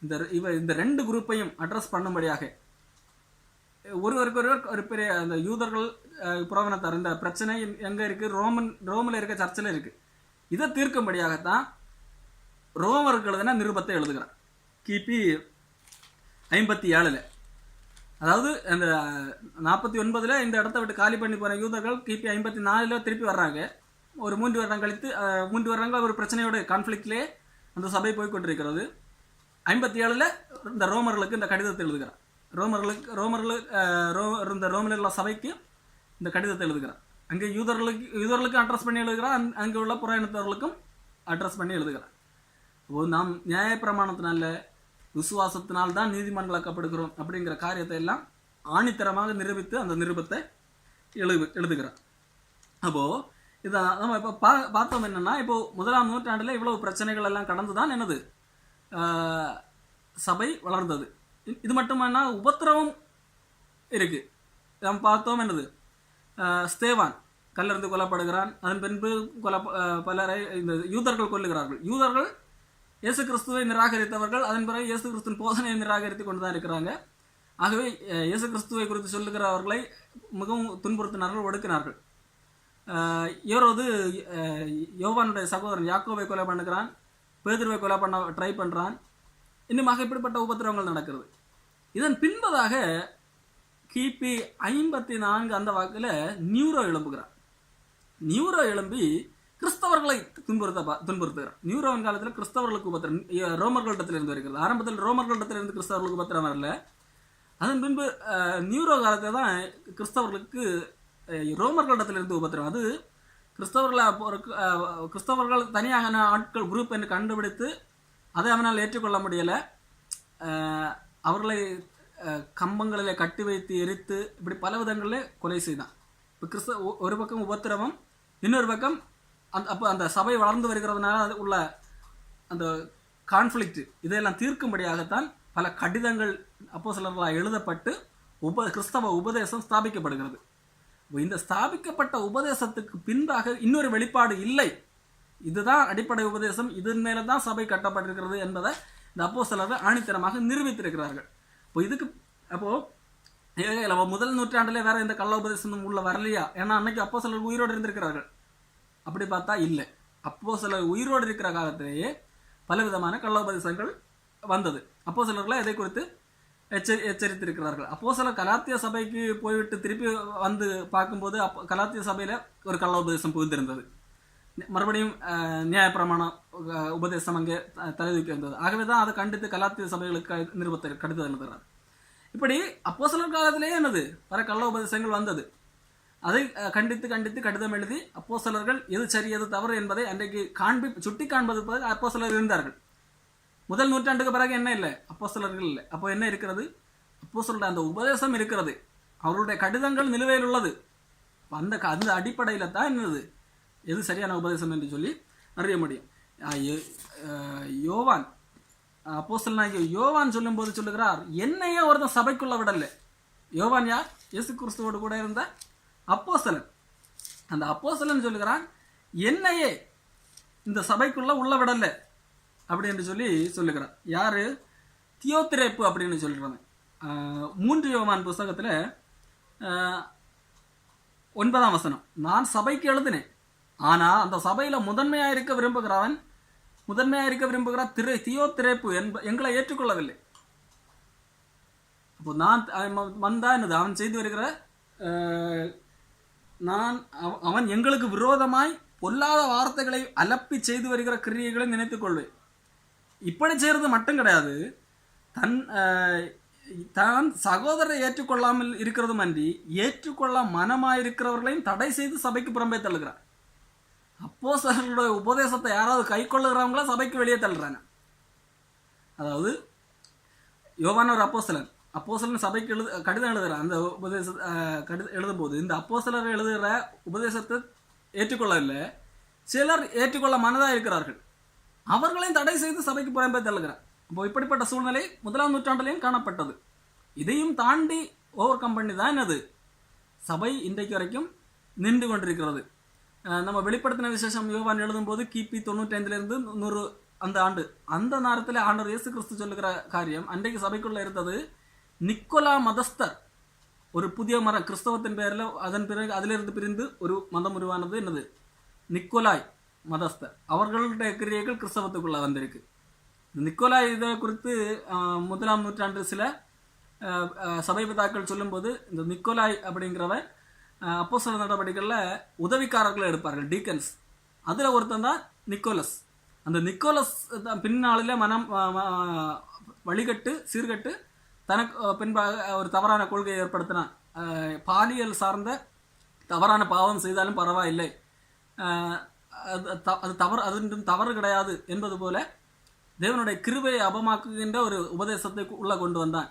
இந்த 2 குரூப்பையும் அட்ரஸ் பண்ணும்படியாக ஒருவருக்கு ஒரு பெரிய அந்த யூதர்கள் புறவனத்தார் இந்த பிரச்சனை எங்கே இருக்குது, ரோமில் இருக்க சர்ச்சில் இருக்குது. இதை தீர்க்கும்படியாகத்தான் ரோமருக்கு எழுதின நிருபத்தை எழுதுகிறார். கிபி 57. அதாவது அந்த 49 இந்த இடத்த விட்டு காலி பண்ணி போகிற யூதர்கள் கிபி 54 திருப்பி வர்றாங்க. ஒரு 3 வருடம் கழித்து 3 வருடங்கள் ஒரு பிரச்சனையோட கான்ஃப்ளிக்ட்லேயே அந்த சபை போய்கொண்டிருக்கிறது. 57 இந்த ரோமர்களுக்கு இந்த கடிதத்தை எழுதுகிறார். இந்த ரோமில் உள்ள சபைக்கு இந்த கடிதத்தை எழுதுகிறார். அங்கே யூதர்களுக்கும் அட்ரஸ் பண்ணி எழுதுகிறார், அங்கே உள்ள புற இனத்தவர்களுக்கும் அட்ரஸ் பண்ணி எழுதுகிறார். நாம் நியாயப்பிரமாணத்தினால விசுவாசத்தினால்தான் நீதிமன்றமாக்கப்படுகிறோம் அப்படிங்கிற காரியத்தை எல்லாம் ஆணித்தரமாக நிரூபித்து அந்த நிருபத்தை எழுதுகிறார். அப்போது இதை நம்ம இப்போ பார்த்தோம் என்னென்னா, இப்போது 1ஆம் நூற்றாண்டில் இவ்வளவு பிரச்சனைகள் எல்லாம் கடந்து தான் என்னது சபை வளர்ந்தது. இது மட்டுமன்னா உபத்திரவம் இருக்குது. நம்ம பார்த்தோம் என்னது, ஸ்தேவான் கல்லறிந்து கொல்லப்படுகிறான். அதன் பின்பு பலரை இந்த யூதர்கள் கொல்லுகிறார்கள். யூதர்கள் இயேசு கிறிஸ்துவை நிராகரித்தவர்கள். அதன் பிறகு இயேசு கிறிஸ்துவின் போதனையை நிராகரித்து கொண்டு தான் இருக்கிறாங்க. ஆகவே இயேசு கிறிஸ்துவை குறித்து சொல்லுகிறவர்களை மிகவும் துன்புறுத்தினார்கள், ஒடுக்கினார்கள். ஏரோது யோவானுடைய சகோதரன் யாக்கோவை கொலை பண்ணுகிறான், பேதுருவை கொலை பண்ண ட்ரை பண்ணுறான். இன்னுமாக இப்படிப்பட்ட உபத்திரவங்கள் நடக்கிறது. இதன் பின்பதாக கிபி 54 அந்த வாக்கில் நியூரோ எழும்புகிறார். நியூரோ எழும்பி கிறிஸ்தவர்களை துன்புறுத்துகிறார். நியூரோவின் காலத்தில் கிறிஸ்தவர்களுக்கு உபத்திரம் ரோமர்களிடத்தில் இருந்து வருகிறது. ஆரம்பத்தில் ரோமர்களிடத்தில் இருந்து கிறிஸ்தவர்களுக்கு உபத்திரம் வரல. அதன் பின்பு நியூரோ காலத்தில் தான் கிறிஸ்தவர்களுக்கு ரோமர்களிடத்திலிருந்து உபத்திரம். அது கிறிஸ்தவர்கள் தனியாக ஆட்கள் குரூப் என்று கண்டுபிடித்து அதை அவனால் ஏற்றுக்கொள்ள முடியலை. அவர்களை கம்பங்களிலே கட்டி வைத்து எரித்து இப்படி பல விதங்களில் கொலை செய்தான். இப்போ ஒரு பக்கம் உபத்திரவம், இன்னொரு பக்கம் அந்த சபை வளர்ந்து வருகிறதுனால அது உள்ள அந்த கான்ஃப்ளிக்ட், இதையெல்லாம் தீர்க்கும்படியாகத்தான் பல கடிதங்கள் அப்போஸ்தலர்களால் எழுதப்பட்டு கிறிஸ்தவ உபதேசம் ஸ்தாபிக்கப்படுகிறது. இந்த ஸ்தாபிக்கப்பட்ட உபதேசத்துக்கு பின்பாக இன்னொரு வெளிப்பாடு இல்லை. இதுதான் அடிப்படை உபதேசம், இதன் மேலே தான் சபை கட்டப்பட்டிருக்கிறது என்பதை இந்த அப்போஸ்தலர்கள் ஆணித்தரமாக நிரூபித்திருக்கிறார்கள். அப்போ முதல் நூற்றாண்டிலே வேற இந்த கள்ள உபதேசம் உள்ள வரலையா? ஏன்னா அன்னைக்கு அப்போஸ்தலர்கள் உயிரோடு இருந்திருக்கிறார்கள். அப்படி பார்த்தா இல்லை. அப்போஸ்தலர்கள் உயிரோடு இருக்கிற காலத்திலேயே பலவிதமான கள்ள உபதேசங்கள் வந்தது. அப்போஸ்தலர்களை இதை குறித்து எச்சரித்திருக்கிறார்கள். அப்போஸ்தலர் கலாத்திய சபைக்கு போய்விட்டு திருப்பி வந்து பார்க்கும்போது கலாத்திய சபையில் ஒரு கள்ள உபதேசம் புகுந்திருந்தது. மறுபடியும் நியாயப்பிரமாண உபதேசம் அங்கே தலைதூக்கி வந்தது. ஆகவே தான் அதை கண்டித்து கலாத்திய சபைகளுக்கு நிருபத்தை கடிதம் எழுதுகிறார். இப்படி அப்போஸ்தலர் காலத்திலேயே என்னது பல கள்ள உபதேசங்கள் வந்தது. அதை கண்டித்து கடிதம் எழுதி அப்போஸ்தலர்கள் எது சரி எது தவறு என்பதை அன்றைக்கு சுட்டி காண்பது அப்போஸ்தலர் இருந்தார்கள். முதல் நூற்றாண்டுக்கு பிறகு என்ன இல்லை, அப்போஸ்தலர்கள் இல்லை. அப்போ என்ன இருக்கிறது? அப்போஸ்தலருடைய அந்த உபதேசம் இருக்கிறது, அவர்களுடைய கடிதங்கள் நிலுவையில் உள்ளது. அந்த அடிப்படையில் தான் என்னது எது சரியான உபதேசம் என்று சொல்லி அறிய முடியும். யோவான் அப்போஸ்தலனாகிய யோவான் சொல்லும்போது சொல்லுகிறார், என்னையே ஒருத்தன் சபைக்குள்ள விடலை. யோவான் யார்? இயேசு கிறிஸ்துவோடு கூட இருந்த அப்போஸ்தலன். அந்த அப்போஸ்தலன் சொல்லுகிறான், என்னையே இந்த சபைக்குள்ள உள்ள விடலை அப்படி என்று சொல்லி சொல்லுகிறார். யாரு? தியோத்திரேப்பு அப்படின்னு சொல்றாங்க. 3 யோவான் புஸ்தகத்தில் 9ஆம் வசனம், நான் சபைக்கு எழுதினேன், ஆனா அந்த சபையில முதன்மையா இருக்க விரும்புகிற தியோத்திரேப்பு எங்களை ஏற்றுக்கொள்ளவில்லை. அப்போ நான் வந்தா என்னது, அவன் செய்து வருகிற அவன் எங்களுக்கு விரோதமாய் பொல்லாத வார்த்தைகளை அலப்பி செய்து வருகிற கிரியைகளை நினைத்துக் கொள்வேன். இப்படி செய்யறது மட்டும் கிடையாது, தான் சகோதரரை ஏற்றுக்கொள்ளாமல் இருக்கிறதும் அன்றி ஏற்றுக்கொள்ள மனமாயிருக்கிறவர்களையும் தடை செய்து சபைக்கு புறம்பே தள்ளுகிறார். அப்போஸ்தலர்களுடைய உபதேசத்தை யாராவது கை கொள்ளுகிறவங்கள சபைக்கு வெளியே தள்ளுறாங்க. அதாவது யோவான் ஒரு அப்போஸ்தலன் சபைக்கு கடிதம் எழுதுகிறார். அந்த கடிதம் எழுதும் போது இந்த அப்போஸ்தலர் எழுதுகிற உபதேசத்தை ஏற்றுக்கொள்ளவில்லை, சிலர் ஏற்றுக்கொள்ள மனதாக இருக்கிறார்கள், அவர்களையும் தடை செய்து சபைக்கு புறம்பே தள்ளுகிறார். அப்போ இப்படிப்பட்ட சூழ்நிலை 1ஆம் நூற்றாண்டிலையும் காணப்பட்டது. இதையும் தாண்டி ஓவர் கம் பண்ணி தான் என்னது சபை இன்றைக்கு வரைக்கும் நின்று கொண்டிருக்கிறது. நம்ம வெளிப்படுத்தின விசேஷம் யோவான் எழுதும்போது கிபி 95 100 அந்த நேரத்தில் ஆண்டவர் இயேசு கிறிஸ்து சொல்லுகிற காரியம், அன்றைக்கு சபைக்குள்ள இருந்தது நிக்கோலா மதஸ்தர், ஒரு புதிய மரம் கிறிஸ்தவத்தின் பெயரில், அதன் பிறகு அதிலிருந்து பிரிந்து ஒரு மதம் உருவானது என்னது நிக்கோலாய் மதஸ்தர். அவர்களுடைய கிரியைகள் கிறிஸ்தவத்துக்குள்ள வந்திருக்கு. நிக்கோலாய் இதை குறித்து 1ஆம் நூற்றாண்டு சில சபை பிதாக்கள் சொல்லும்போது, இந்த நிக்கோலாய் அப்படிங்கிறவன் அப்போஸ்தலர் நடவடிக்கைகளில் உதவிக்காரர்களை எடுப்பார்கள், டீக்கன்ஸ். அதில் ஒருத்தன் தான் நிக்கோலஸ். அந்த நிக்கோலஸ் பின்னாளில் வழிகட்டு சீர்கட்டு தனக்கு பின்பாக ஒரு தவறான கொள்கையை ஏற்படுத்தினான். பாலியல் சார்ந்த தவறான பாவம் செய்தாலும் பரவாயில்லை, அது தவறு கிடையாது என்பது போல தேவனுடைய கிருபையை அபமாக்குகின்ற ஒரு உபதேசத்தை உள்ள கொண்டு வந்தான்.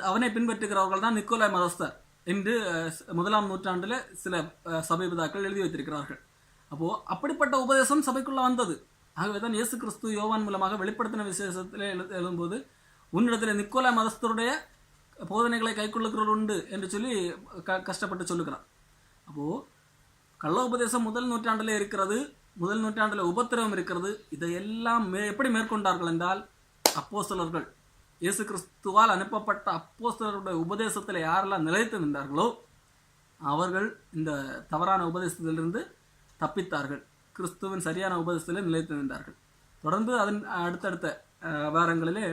அவனை பின்பற்றுகிறவர்கள் தான் நிக்கோலாய் மதஸ்தர் என்று 1ஆம் நூற்றாண்டில் சில சபை பிதாக்கள் எழுதி வைத்திருக்கிறார்கள். அப்போ அப்படிப்பட்ட உபதேசம் சபைக்குள்ள வந்தது. ஆகவே தான் இயேசு கிறிஸ்து யோவான் மூலமாக வெளிப்படுத்தின விசேஷத்தில் எழுதும்போது, உன்னிடத்தில் நிக்கோலாய் மதஸ்தருடைய போதனைகளை கைக்கொள்ளுகிறவர் உண்டு என்று சொல்லி கஷ்டப்பட்டு சொல்லுகிறார். அப்போது கள்ள உபதேசம் 1 நூற்றாண்டிலே இருக்கிறது, 1 நூற்றாண்டில் உபத்திரவம் இருக்கிறது. இதையெல்லாம் எப்படி மேற்கொண்டார்கள் என்றால், அப்போஸ்தலர்கள், இயேசு கிறிஸ்துவால் அனுப்பப்பட்ட அப்போஸ்தலருடைய உபதேசத்தில் யாரெல்லாம் நிலைத்து நின்றார்களோ அவர்கள் இந்த தவறான உபதேசத்திலிருந்து தப்பித்தார்கள், கிறிஸ்துவின் சரியான உபதேசத்தில் நிலைத்து நின்றார்கள். தொடர்ந்து அதன் அடுத்தடுத்த வாரங்களிலே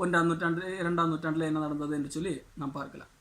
1ஆம் நூற்றாண்டு 2ஆம் நூற்றாண்டில் என்ன நடந்தது என்று சொல்லி நாம் பார்க்கலாம்.